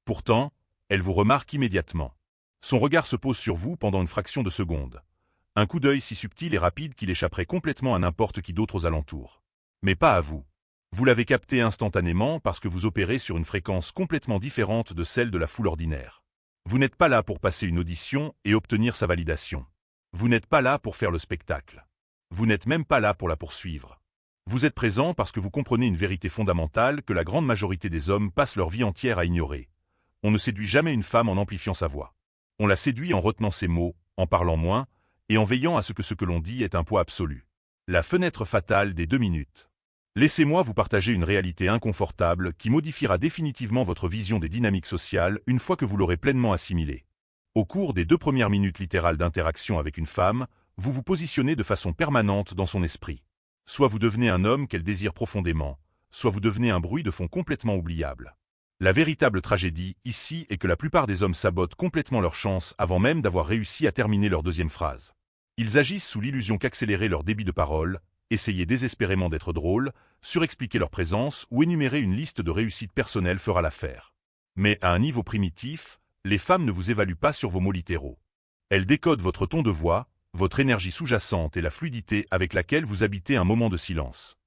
Pourtant, elle vous remarque immédiatement. Son regard se pose sur vous pendant une fraction de seconde. Un coup d'œil si subtil et rapide qu'il échapperait complètement à n'importe qui d'autre aux alentours. Mais pas à vous. Vous l'avez capté instantanément parce que vous opérez sur une fréquence complètement différente de celle de la foule ordinaire. Vous n'êtes pas là pour passer une audition et obtenir sa validation. Vous n'êtes pas là pour faire le spectacle. Vous n'êtes même pas là pour la poursuivre. Vous êtes présent parce que vous comprenez une vérité fondamentale que la grande majorité des hommes passent leur vie entière à ignorer. On ne séduit jamais une femme en amplifiant sa voix. On la séduit en retenant ses mots, en parlant moins, et en veillant à ce que l'on dit ait un poids absolu. La fenêtre fatale des 2 minutes. Laissez-moi vous partager une réalité inconfortable qui modifiera définitivement votre vision des dynamiques sociales une fois que vous l'aurez pleinement assimilée. Au cours des 2 premières minutes littérales d'interaction avec une femme, vous vous positionnez de façon permanente dans son esprit. Soit vous devenez un homme qu'elle désire profondément, soit vous devenez un bruit de fond complètement oubliable. La véritable tragédie, ici, est que la plupart des hommes sabotent complètement leur chance avant même d'avoir réussi à terminer leur deuxième phrase. Ils agissent sous l'illusion qu'accélérer leur débit de parole, essayer désespérément d'être drôle, surexpliquer leur présence ou énumérer une liste de réussites personnelles fera l'affaire. Mais à un niveau primitif, les femmes ne vous évaluent pas sur vos mots littéraux. Elles décodent votre ton de voix, votre énergie sous-jacente et la fluidité avec laquelle vous habitez un moment de silence.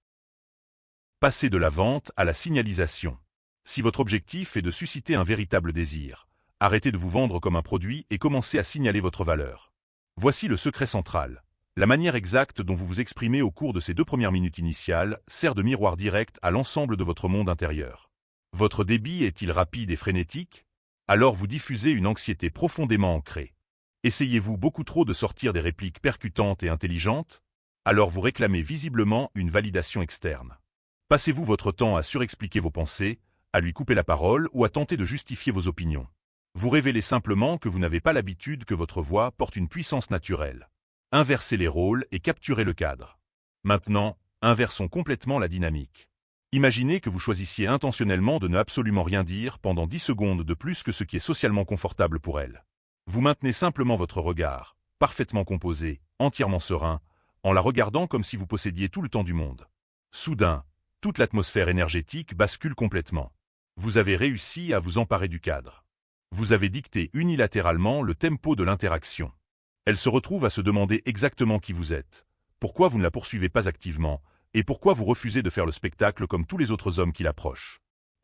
Passez de la vente à la signalisation. Si votre objectif est de susciter un véritable désir, arrêtez de vous vendre comme un produit et commencez à signaler votre valeur. Voici le secret central. La manière exacte dont vous vous exprimez au cours de ces 2 premières minutes initiales sert de miroir direct à l'ensemble de votre monde intérieur. Votre débit est-il rapide et frénétique? Alors vous diffusez une anxiété profondément ancrée. Essayez-vous beaucoup trop de sortir des répliques percutantes et intelligentes? Alors vous réclamez visiblement une validation externe. Passez-vous votre temps à surexpliquer vos pensées, à lui couper la parole ou à tenter de justifier vos opinions? Vous révélez simplement que vous n'avez pas l'habitude que votre voix porte une puissance naturelle. Inversez les rôles et capturez le cadre. Maintenant, inversons complètement la dynamique. Imaginez que vous choisissiez intentionnellement de ne absolument rien dire pendant 10 secondes de plus que ce qui est socialement confortable pour elle. Vous maintenez simplement votre regard, parfaitement composé, entièrement serein, en la regardant comme si vous possédiez tout le temps du monde. Soudain, toute l'atmosphère énergétique bascule complètement. Vous avez réussi à vous emparer du cadre. Vous avez dicté unilatéralement le tempo de l'interaction. Elle se retrouve à se demander exactement qui vous êtes, pourquoi vous ne la poursuivez pas activement, et pourquoi vous refusez de faire le spectacle comme tous les autres hommes qui l'approchent.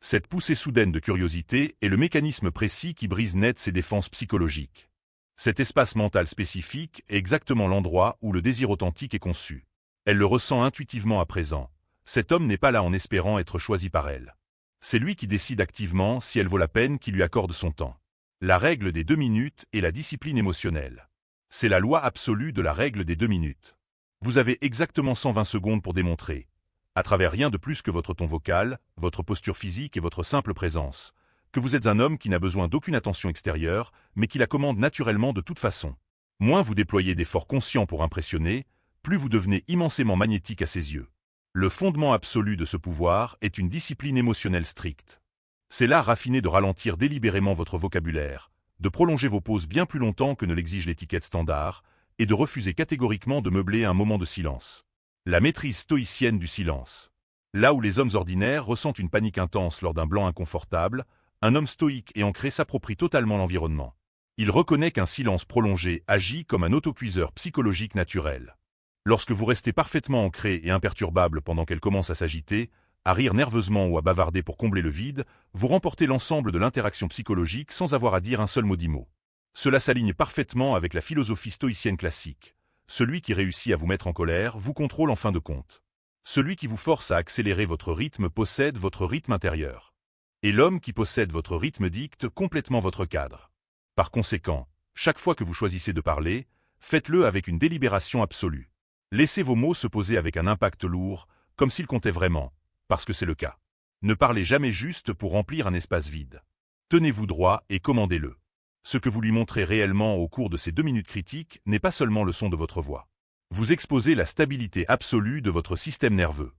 Cette poussée soudaine de curiosité est le mécanisme précis qui brise net ses défenses psychologiques. Cet espace mental spécifique est exactement l'endroit où le désir authentique est conçu. Elle le ressent intuitivement à présent. Cet homme n'est pas là en espérant être choisi par elle. C'est lui qui décide activement si elle vaut la peine qu'il lui accorde son temps. La règle des 2 minutes est la discipline émotionnelle. C'est la loi absolue de la règle des 2 minutes. Vous avez exactement 120 secondes pour démontrer, à travers rien de plus que votre ton vocal, votre posture physique et votre simple présence, que vous êtes un homme qui n'a besoin d'aucune attention extérieure, mais qui la commande naturellement de toute façon. Moins vous déployez d'efforts conscients pour impressionner, plus vous devenez immensément magnétique à ses yeux. Le fondement absolu de ce pouvoir est une discipline émotionnelle stricte. C'est l'art raffiné de ralentir délibérément votre vocabulaire, de prolonger vos pauses bien plus longtemps que ne l'exige l'étiquette standard, et de refuser catégoriquement de meubler un moment de silence. La maîtrise stoïcienne du silence. Là où les hommes ordinaires ressentent une panique intense lors d'un blanc inconfortable, un homme stoïque et ancré s'approprie totalement l'environnement. Il reconnaît qu'un silence prolongé agit comme un autocuiseur psychologique naturel. Lorsque vous restez parfaitement ancré et imperturbable pendant qu'elle commence à s'agiter, à rire nerveusement ou à bavarder pour combler le vide, vous remportez l'ensemble de l'interaction psychologique sans avoir à dire un seul maudit mot. Cela s'aligne parfaitement avec la philosophie stoïcienne classique. Celui qui réussit à vous mettre en colère vous contrôle en fin de compte. Celui qui vous force à accélérer votre rythme possède votre rythme intérieur. Et l'homme qui possède votre rythme dicte complètement votre cadre. Par conséquent, chaque fois que vous choisissez de parler, faites-le avec une délibération absolue. Laissez vos mots se poser avec un impact lourd, comme s'ils comptaient vraiment, parce que c'est le cas. Ne parlez jamais juste pour remplir un espace vide. Tenez-vous droit et commandez-le. Ce que vous lui montrez réellement au cours de ces 2 minutes critiques n'est pas seulement le son de votre voix. Vous exposez la stabilité absolue de votre système nerveux.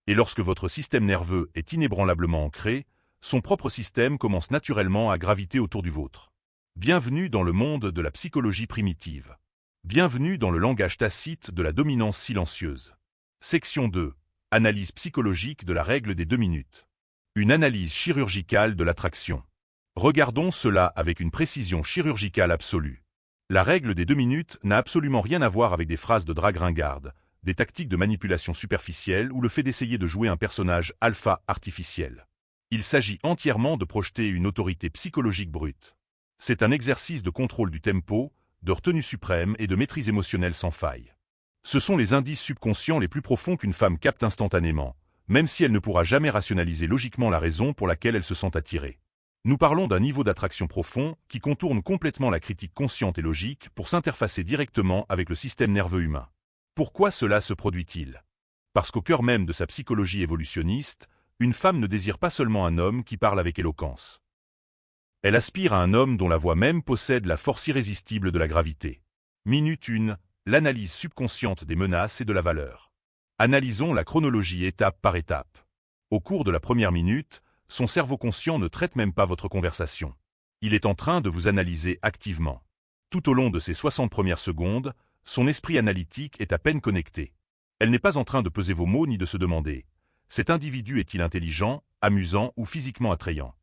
Et lorsque votre système nerveux est inébranlablement ancré, son propre système commence naturellement à graviter autour du vôtre. Bienvenue dans le monde de la psychologie primitive. Bienvenue dans le langage tacite de la dominance silencieuse. Section 2. Analyse psychologique de la règle des 2 minutes. Une analyse chirurgicale de l'attraction. Regardons cela avec une précision chirurgicale absolue. La règle des 2 minutes n'a absolument rien à voir avec des phrases de drague ringarde, des tactiques de manipulation superficielle ou le fait d'essayer de jouer un personnage alpha artificiel. Il s'agit entièrement de projeter une autorité psychologique brute. C'est un exercice de contrôle du tempo, de retenue suprême et de maîtrise émotionnelle sans faille. Ce sont les indices subconscients les plus profonds qu'une femme capte instantanément, même si elle ne pourra jamais rationaliser logiquement la raison pour laquelle elle se sent attirée. Nous parlons d'un niveau d'attraction profond qui contourne complètement la critique consciente et logique pour s'interfacer directement avec le système nerveux humain. Pourquoi cela se produit-il? Parce qu'au cœur même de sa psychologie évolutionniste, une femme ne désire pas seulement un homme qui parle avec éloquence. Elle aspire à un homme dont la voix même possède la force irrésistible de la gravité. Minute 1. L'analyse subconsciente des menaces et de la valeur. Analysons la chronologie étape par étape. Au cours de la première minute, son cerveau conscient ne traite même pas votre conversation. Il est en train de vous analyser activement. Tout au long de ces 60 premières secondes, son esprit analytique est à peine connecté. Elle n'est pas en train de peser vos mots ni de se demander « cet individu est-il intelligent, amusant ou physiquement attrayant ?»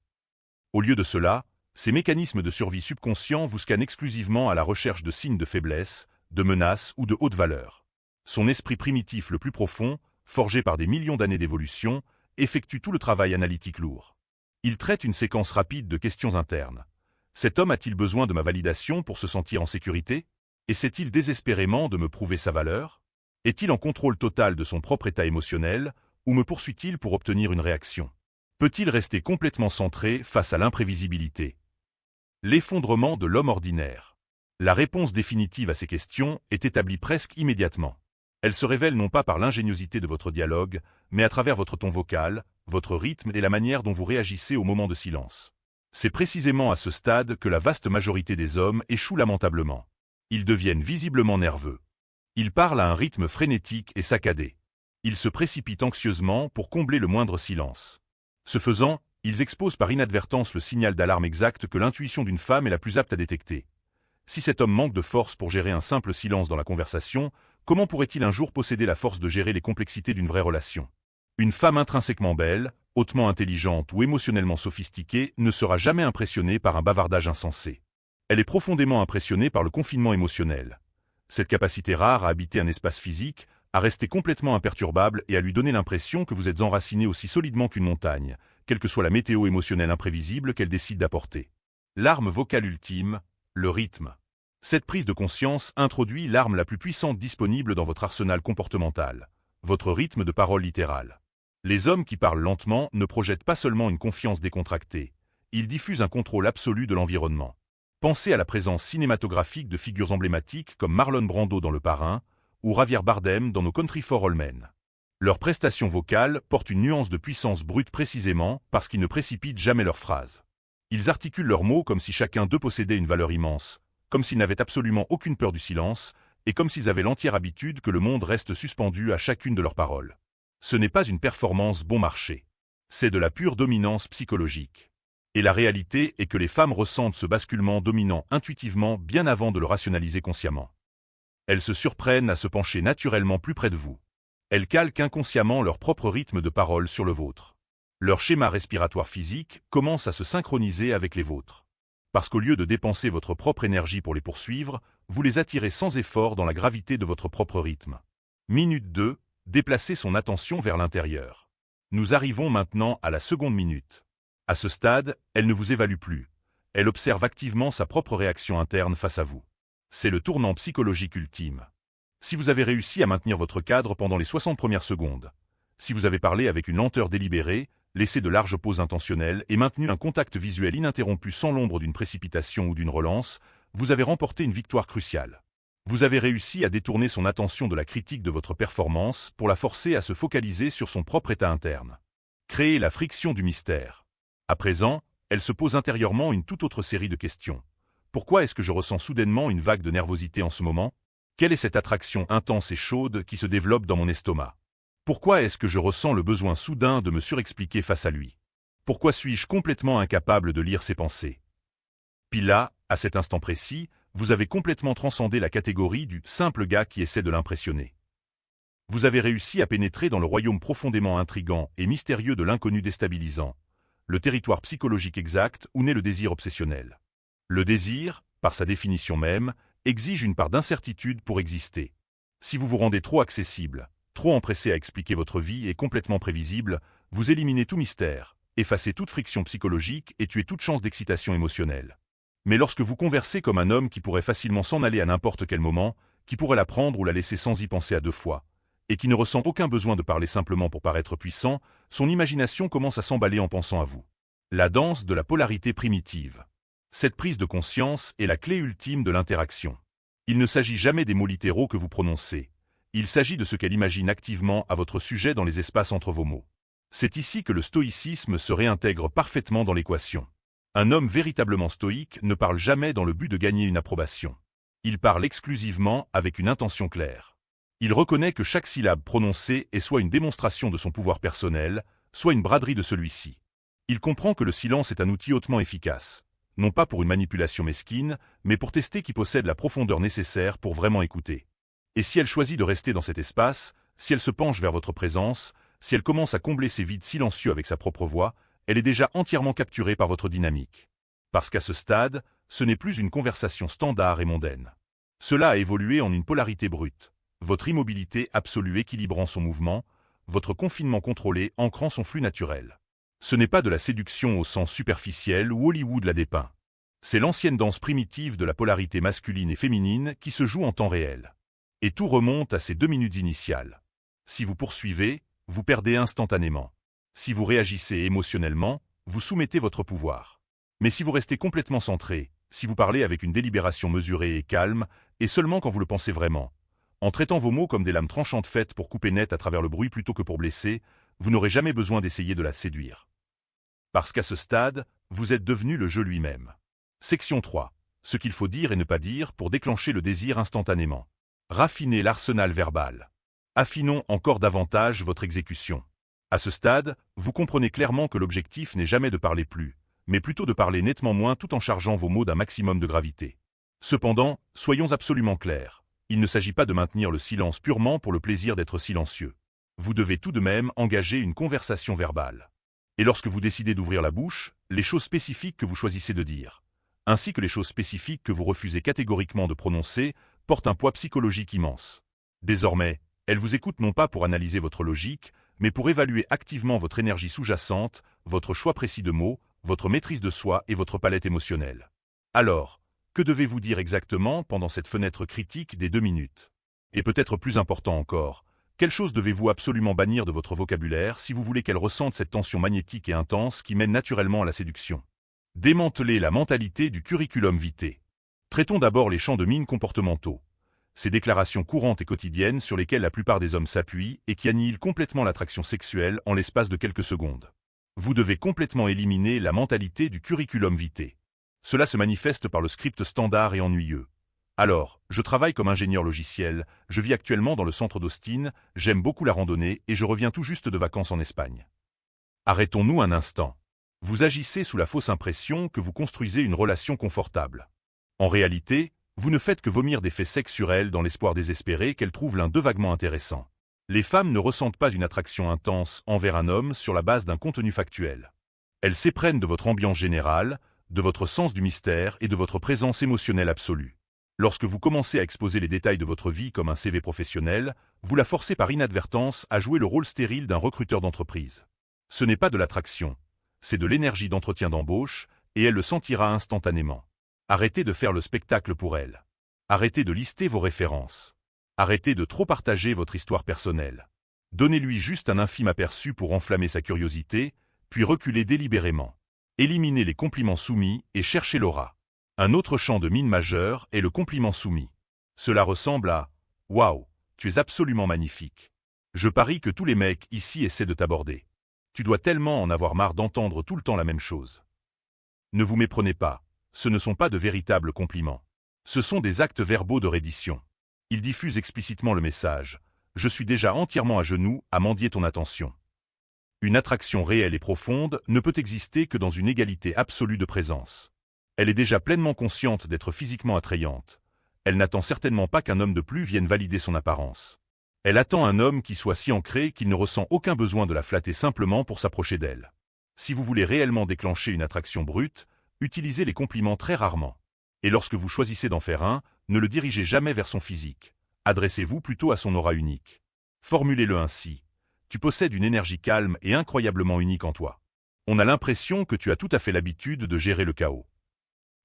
Au lieu de cela, ces mécanismes de survie subconscient vous scannent exclusivement à la recherche de signes de faiblesse, de menaces ou de haute valeur. Son esprit primitif le plus profond, forgé par des millions d'années d'évolution, effectue tout le travail analytique lourd. Il traite une séquence rapide de questions internes. Cet homme a-t-il besoin de ma validation pour se sentir en sécurité? Essaie-t-il désespérément de me prouver sa valeur? Est-il en contrôle total de son propre état émotionnel, ou me poursuit-il pour obtenir une réaction? Peut-il rester complètement centré face à l'imprévisibilité? L'effondrement de l'homme ordinaire. La réponse définitive à ces questions est établie presque immédiatement. Elle se révèle non pas par l'ingéniosité de votre dialogue, mais à travers votre ton vocal, votre rythme et la manière dont vous réagissez au moment de silence. C'est précisément à ce stade que la vaste majorité des hommes échouent lamentablement. Ils deviennent visiblement nerveux. Ils parlent à un rythme frénétique et saccadé. Ils se précipitent anxieusement pour combler le moindre silence. Ce faisant, ils exposent par inadvertance le signal d'alarme exact que l'intuition d'une femme est la plus apte à détecter. Si cet homme manque de force pour gérer un simple silence dans la conversation, comment pourrait-il un jour posséder la force de gérer les complexités d'une vraie relation? Une femme intrinsèquement belle, hautement intelligente ou émotionnellement sophistiquée ne sera jamais impressionnée par un bavardage insensé. Elle est profondément impressionnée par le confinement émotionnel. Cette capacité rare à habiter un espace physique, à rester complètement imperturbable et à lui donner l'impression que vous êtes enraciné aussi solidement qu'une montagne, quelle que soit la météo émotionnelle imprévisible qu'elle décide d'apporter. L'arme vocale ultime, le rythme. Cette prise de conscience introduit l'arme la plus puissante disponible dans votre arsenal comportemental, votre rythme de parole littéral. Les hommes qui parlent lentement ne projettent pas seulement une confiance décontractée, ils diffusent un contrôle absolu de l'environnement. Pensez à la présence cinématographique de figures emblématiques comme Marlon Brando dans Le Parrain ou Javier Bardem dans Nos Country for All Men. Leurs prestations vocales portent une nuance de puissance brute précisément parce qu'ils ne précipitent jamais leurs phrases. Ils articulent leurs mots comme si chacun d'eux possédait une valeur immense, comme s'ils n'avaient absolument aucune peur du silence, et comme s'ils avaient l'entière habitude que le monde reste suspendu à chacune de leurs paroles. Ce n'est pas une performance bon marché. C'est de la pure dominance psychologique. Et la réalité est que les femmes ressentent ce basculement dominant intuitivement bien avant de le rationaliser consciemment. Elles se surprennent à se pencher naturellement plus près de vous. Elles calquent inconsciemment leur propre rythme de parole sur le vôtre. Leur schéma respiratoire physique commence à se synchroniser avec les vôtres. Parce qu'au lieu de dépenser votre propre énergie pour les poursuivre, vous les attirez sans effort dans la gravité de votre propre rythme. Minute 2, déplacez son attention vers l'intérieur. Nous arrivons maintenant à la seconde minute. À ce stade, elle ne vous évalue plus. Elle observe activement sa propre réaction interne face à vous. C'est le tournant psychologique ultime. Si vous avez réussi à maintenir votre cadre pendant les 60 premières secondes, si vous avez parlé avec une lenteur délibérée, laissé de larges pauses intentionnelles et maintenu un contact visuel ininterrompu sans l'ombre d'une précipitation ou d'une relance, vous avez remporté une victoire cruciale. Vous avez réussi à détourner son attention de la critique de votre performance pour la forcer à se focaliser sur son propre état interne. Créer la friction du mystère. À présent, elle se pose intérieurement une toute autre série de questions. Pourquoi est-ce que je ressens soudainement une vague de nervosité en ce moment? Quelle est cette attraction intense et chaude qui se développe dans mon estomac? Pourquoi est-ce que je ressens le besoin soudain de me surexpliquer face à lui? Pourquoi suis-je complètement incapable de lire ses pensées? Puis là, à cet instant précis, vous avez complètement transcendé la catégorie du simple gars qui essaie de l'impressionner. Vous avez réussi à pénétrer dans le royaume profondément intrigant et mystérieux de l'inconnu déstabilisant, le territoire psychologique exact où naît le désir obsessionnel. Le désir, par sa définition même, exige une part d'incertitude pour exister. Si vous vous rendez trop accessible, trop empressé à expliquer votre vie et complètement prévisible, vous éliminez tout mystère, effacez toute friction psychologique et tuez toute chance d'excitation émotionnelle. Mais lorsque vous conversez comme un homme qui pourrait facilement s'en aller à n'importe quel moment, qui pourrait la prendre ou la laisser sans y penser à deux fois, et qui ne ressent aucun besoin de parler simplement pour paraître puissant, son imagination commence à s'emballer en pensant à vous. La danse de la polarité primitive. Cette prise de conscience est la clé ultime de l'interaction. Il ne s'agit jamais des mots littéraux que vous prononcez. Il s'agit de ce qu'elle imagine activement à votre sujet dans les espaces entre vos mots. C'est ici que le stoïcisme se réintègre parfaitement dans l'équation. Un homme véritablement stoïque ne parle jamais dans le but de gagner une approbation. Il parle exclusivement avec une intention claire. Il reconnaît que chaque syllabe prononcée est soit une démonstration de son pouvoir personnel, soit une braderie de celui-ci. Il comprend que le silence est un outil hautement efficace, non pas pour une manipulation mesquine, mais pour tester qui possède la profondeur nécessaire pour vraiment écouter. Et si elle choisit de rester dans cet espace, si elle se penche vers votre présence, si elle commence à combler ces vides silencieux avec sa propre voix, elle est déjà entièrement capturée par votre dynamique. Parce qu'à ce stade, ce n'est plus une conversation standard et mondaine. Cela a évolué en une polarité brute, votre immobilité absolue équilibrant son mouvement, votre confinement contrôlé ancrant son flux naturel. Ce n'est pas de la séduction au sens superficiel où Hollywood l'a dépeint. C'est l'ancienne danse primitive de la polarité masculine et féminine qui se joue en temps réel. Et tout remonte à ces 2 minutes initiales. Si vous poursuivez, vous perdez instantanément. Si vous réagissez émotionnellement, vous soumettez votre pouvoir. Mais si vous restez complètement centré, si vous parlez avec une délibération mesurée et calme, et seulement quand vous le pensez vraiment, en traitant vos mots comme des lames tranchantes faites pour couper net à travers le bruit plutôt que pour blesser, vous n'aurez jamais besoin d'essayer de la séduire. Parce qu'à ce stade, vous êtes devenu le jeu lui-même. Section 3. Ce qu'il faut dire et ne pas dire pour déclencher le désir instantanément. Raffinez l'arsenal verbal. Affinons encore davantage votre exécution. À ce stade, vous comprenez clairement que l'objectif n'est jamais de parler plus, mais plutôt de parler nettement moins tout en chargeant vos mots d'un maximum de gravité. Cependant, soyons absolument clairs. Il ne s'agit pas de maintenir le silence purement pour le plaisir d'être silencieux. Vous devez tout de même engager une conversation verbale. Et lorsque vous décidez d'ouvrir la bouche, les choses spécifiques que vous choisissez de dire, ainsi que les choses spécifiques que vous refusez catégoriquement de prononcer, portent un poids psychologique immense. Désormais, Elle vous écoute non pas pour analyser votre logique, mais pour évaluer activement votre énergie sous-jacente, votre choix précis de mots, votre maîtrise de soi et votre palette émotionnelle. Alors, que devez-vous dire exactement pendant cette fenêtre critique des 2 minutes? Et peut-être plus important encore, quelle chose devez-vous absolument bannir de votre vocabulaire si vous voulez qu'elle ressente cette tension magnétique et intense qui mène naturellement à la séduction? Démanteler la mentalité du curriculum vitae. Traitons d'abord les champs de mine comportementaux. Ces déclarations courantes et quotidiennes sur lesquelles la plupart des hommes s'appuient et qui annihilent complètement l'attraction sexuelle en l'espace de quelques secondes. Vous devez complètement éliminer la mentalité du curriculum vitae. Cela se manifeste par le script standard et ennuyeux. Alors, je travaille comme ingénieur logiciel, je vis actuellement dans le centre d'Austin, j'aime beaucoup la randonnée et je reviens tout juste de vacances en Espagne. Arrêtons-nous un instant. Vous agissez sous la fausse impression que vous construisez une relation confortable. En réalité, vous ne faites que vomir des faits secs sur elle dans l'espoir désespéré qu'elle trouve l'un d'eux vaguement intéressant. Les femmes ne ressentent pas une attraction intense envers un homme sur la base d'un contenu factuel. Elles s'éprennent de votre ambiance générale, de votre sens du mystère et de votre présence émotionnelle absolue. Lorsque vous commencez à exposer les détails de votre vie comme un CV professionnel, vous la forcez par inadvertance à jouer le rôle stérile d'un recruteur d'entreprise. Ce n'est pas de l'attraction, c'est de l'énergie d'entretien d'embauche, et elle le sentira instantanément. Arrêtez de faire le spectacle pour elle. Arrêtez de lister vos références. Arrêtez de trop partager votre histoire personnelle. Donnez-lui juste un infime aperçu pour enflammer sa curiosité, puis reculez délibérément. Éliminez les compliments soumis et cherchez l'aura. Un autre champ de mine majeur est le compliment soumis. Cela ressemble à « Waouh, tu es absolument magnifique. Je parie que tous les mecs ici essaient de t'aborder. Tu dois tellement en avoir marre d'entendre tout le temps la même chose. » Ne vous méprenez pas, ce ne sont pas de véritables compliments. Ce sont des actes verbaux de reddition. Ils diffusent explicitement le message « Je suis déjà entièrement à genoux à mendier ton attention. » Une attraction réelle et profonde ne peut exister que dans une égalité absolue de présence. Elle est déjà pleinement consciente d'être physiquement attrayante. Elle n'attend certainement pas qu'un homme de plus vienne valider son apparence. Elle attend un homme qui soit si ancré qu'il ne ressent aucun besoin de la flatter simplement pour s'approcher d'elle. Si vous voulez réellement déclencher une attraction brute, utilisez les compliments très rarement. Et lorsque vous choisissez d'en faire un, ne le dirigez jamais vers son physique. Adressez-vous plutôt à son aura unique. Formulez-le ainsi. Tu possèdes une énergie calme et incroyablement unique en toi. On a l'impression que tu as tout à fait l'habitude de gérer le chaos.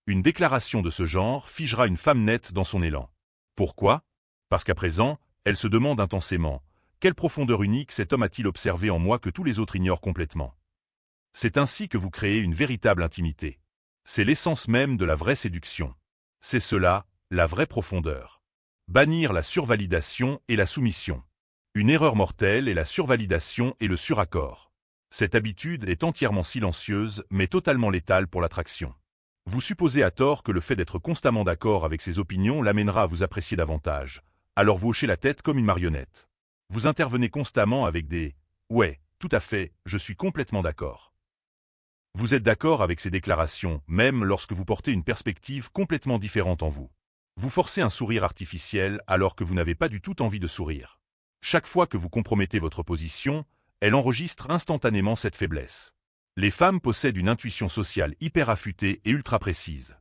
Une déclaration de ce genre figera une femme nette dans son élan. Pourquoi? Parce qu'à présent, elle se demande intensément « Quelle profondeur unique cet homme a-t-il observé en moi que tous les autres ignorent complètement ?» C'est ainsi que vous créez une véritable intimité. C'est l'essence même de la vraie séduction. C'est cela, la vraie profondeur. Bannir la survalidation et la soumission. Une erreur mortelle est la survalidation et le suraccord. Cette habitude est entièrement silencieuse mais totalement létale pour l'attraction. Vous supposez à tort que le fait d'être constamment d'accord avec ses opinions l'amènera à vous apprécier davantage. Alors vous hochez la tête comme une marionnette. Vous intervenez constamment avec des « Ouais, tout à fait, je suis complètement d'accord ». Vous êtes d'accord avec ces déclarations, même lorsque vous portez une perspective complètement différente en vous. Vous forcez un sourire artificiel alors que vous n'avez pas du tout envie de sourire. Chaque fois que vous compromettez votre position, elle enregistre instantanément cette faiblesse. Les femmes possèdent une intuition sociale hyper affûtée et ultra précise.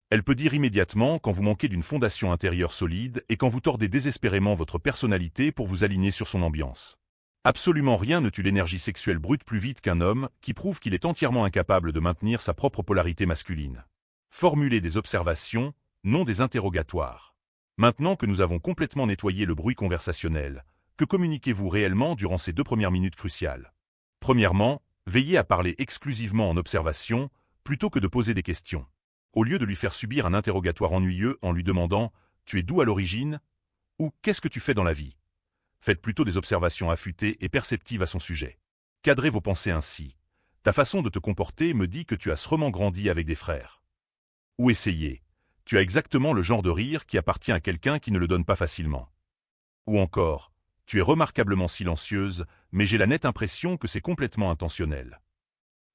Elle peut dire immédiatement quand vous manquez d'une fondation intérieure solide et quand vous tordez désespérément votre personnalité pour vous aligner sur son ambiance. Absolument rien ne tue l'énergie sexuelle brute plus vite qu'un homme qui prouve qu'il est entièrement incapable de maintenir sa propre polarité masculine. Formulez des observations, non des interrogatoires. Maintenant que nous avons complètement nettoyé le bruit conversationnel, que communiquez-vous réellement durant ces 2 premières minutes cruciales? Premièrement, veillez à parler exclusivement en observation, plutôt que de poser des questions. Au lieu de lui faire subir un interrogatoire ennuyeux en lui demandant « Tu es d'où à l'origine ?» ou « Qu'est-ce que tu fais dans la vie ?» Faites plutôt des observations affûtées et perceptives à son sujet. Cadrez vos pensées ainsi. Ta façon de te comporter me dit que tu as sûrement grandi avec des frères. Ou essayez. Tu as exactement le genre de rire qui appartient à quelqu'un qui ne le donne pas facilement. Ou encore, tu es remarquablement silencieuse, mais j'ai la nette impression que c'est complètement intentionnel.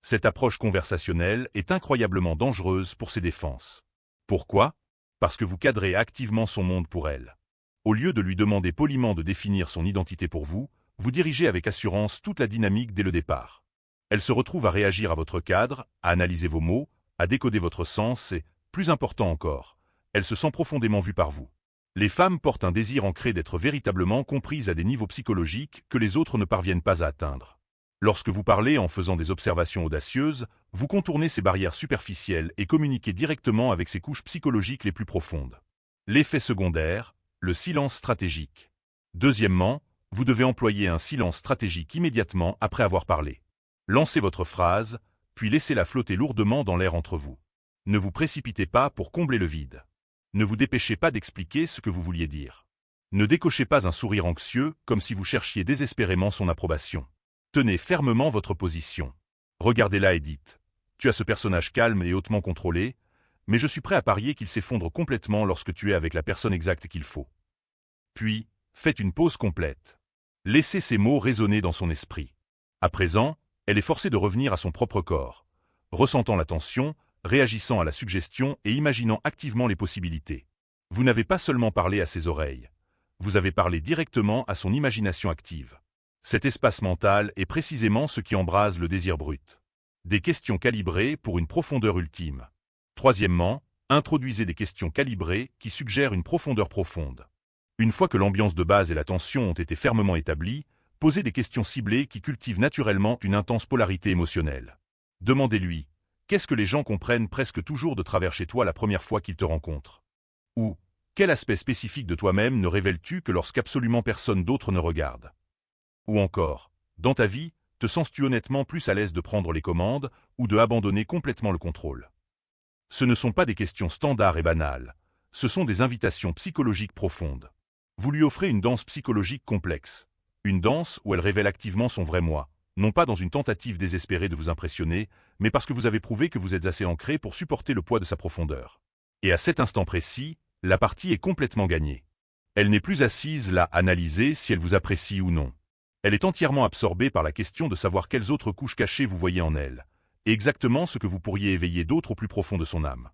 Cette approche conversationnelle est incroyablement dangereuse pour ses défenses. Pourquoi? Parce que vous cadrez activement son monde pour elle. Au lieu de lui demander poliment de définir son identité pour vous, vous dirigez avec assurance toute la dynamique dès le départ. Elle se retrouve à réagir à votre cadre, à analyser vos mots, à décoder votre sens et, plus important encore, elle se sent profondément vue par vous. Les femmes portent un désir ancré d'être véritablement comprises à des niveaux psychologiques que les autres ne parviennent pas à atteindre. Lorsque vous parlez en faisant des observations audacieuses, vous contournez ces barrières superficielles et communiquez directement avec ces couches psychologiques les plus profondes. L'effet secondaire, le silence stratégique. Deuxièmement, vous devez employer un silence stratégique immédiatement après avoir parlé. Lancez votre phrase, puis laissez-la flotter lourdement dans l'air entre vous. Ne vous précipitez pas pour combler le vide. Ne vous dépêchez pas d'expliquer ce que vous vouliez dire. Ne décochez pas un sourire anxieux comme si vous cherchiez désespérément son approbation. Tenez fermement votre position. Regardez-la et dites « Tu as ce personnage calme et hautement contrôlé, mais je suis prêt à parier qu'il s'effondre complètement lorsque tu es avec la personne exacte qu'il faut. » Puis, faites une pause complète. Laissez ces mots résonner dans son esprit. À présent, elle est forcée de revenir à son propre corps, ressentant la tension, réagissant à la suggestion et imaginant activement les possibilités. Vous n'avez pas seulement parlé à ses oreilles, vous avez parlé directement à son imagination active. Cet espace mental est précisément ce qui embrase le désir brut. Des questions calibrées pour une profondeur ultime. Troisièmement, introduisez des questions calibrées qui suggèrent une profondeur profonde. Une fois que l'ambiance de base et la tension ont été fermement établies, posez des questions ciblées qui cultivent naturellement une intense polarité émotionnelle. Demandez-lui « Qu'est-ce que les gens comprennent presque toujours de travers chez toi la première fois qu'ils te rencontrent ?» Ou « Quel aspect spécifique de toi-même ne révèles-tu que lorsqu'absolument personne d'autre ne regarde ?» Ou encore « Dans ta vie, te sens-tu honnêtement plus à l'aise de prendre les commandes ou de abandonner complètement le contrôle ?» Ce ne sont pas des questions standards et banales, ce sont des invitations psychologiques profondes. Vous lui offrez une danse psychologique complexe, une danse où elle révèle activement son vrai moi, non pas dans une tentative désespérée de vous impressionner, mais parce que vous avez prouvé que vous êtes assez ancré pour supporter le poids de sa profondeur. Et à cet instant précis, la partie est complètement gagnée. Elle n'est plus assise là à analyser si elle vous apprécie ou non. Elle est entièrement absorbée par la question de savoir quelles autres couches cachées vous voyez en elle, et exactement ce que vous pourriez éveiller d'autre au plus profond de son âme.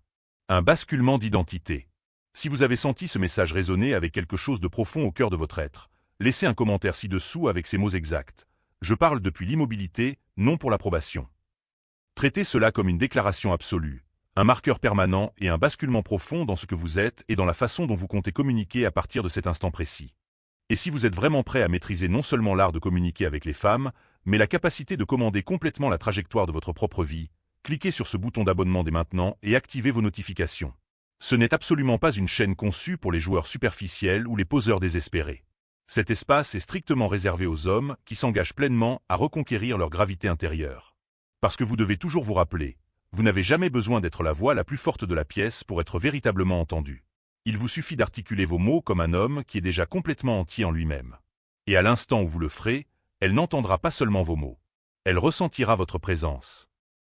Un basculement d'identité. Si vous avez senti ce message résonner avec quelque chose de profond au cœur de votre être, laissez un commentaire ci-dessous avec ces mots exacts. Je parle depuis l'immobilité, non pour l'approbation. Traitez cela comme une déclaration absolue, un marqueur permanent et un basculement profond dans ce que vous êtes et dans la façon dont vous comptez communiquer à partir de cet instant précis. Et si vous êtes vraiment prêt à maîtriser non seulement l'art de communiquer avec les femmes, mais la capacité de commander complètement la trajectoire de votre propre vie, cliquez sur ce bouton d'abonnement dès maintenant et activez vos notifications. Ce n'est absolument pas une chaîne conçue pour les joueurs superficiels ou les poseurs désespérés. Cet espace est strictement réservé aux hommes qui s'engagent pleinement à reconquérir leur gravité intérieure. Parce que vous devez toujours vous rappeler, vous n'avez jamais besoin d'être la voix la plus forte de la pièce pour être véritablement entendu. Il vous suffit d'articuler vos mots comme un homme qui est déjà complètement entier en lui-même. Et à l'instant où vous le ferez, elle n'entendra pas seulement vos mots. Elle ressentira votre présence.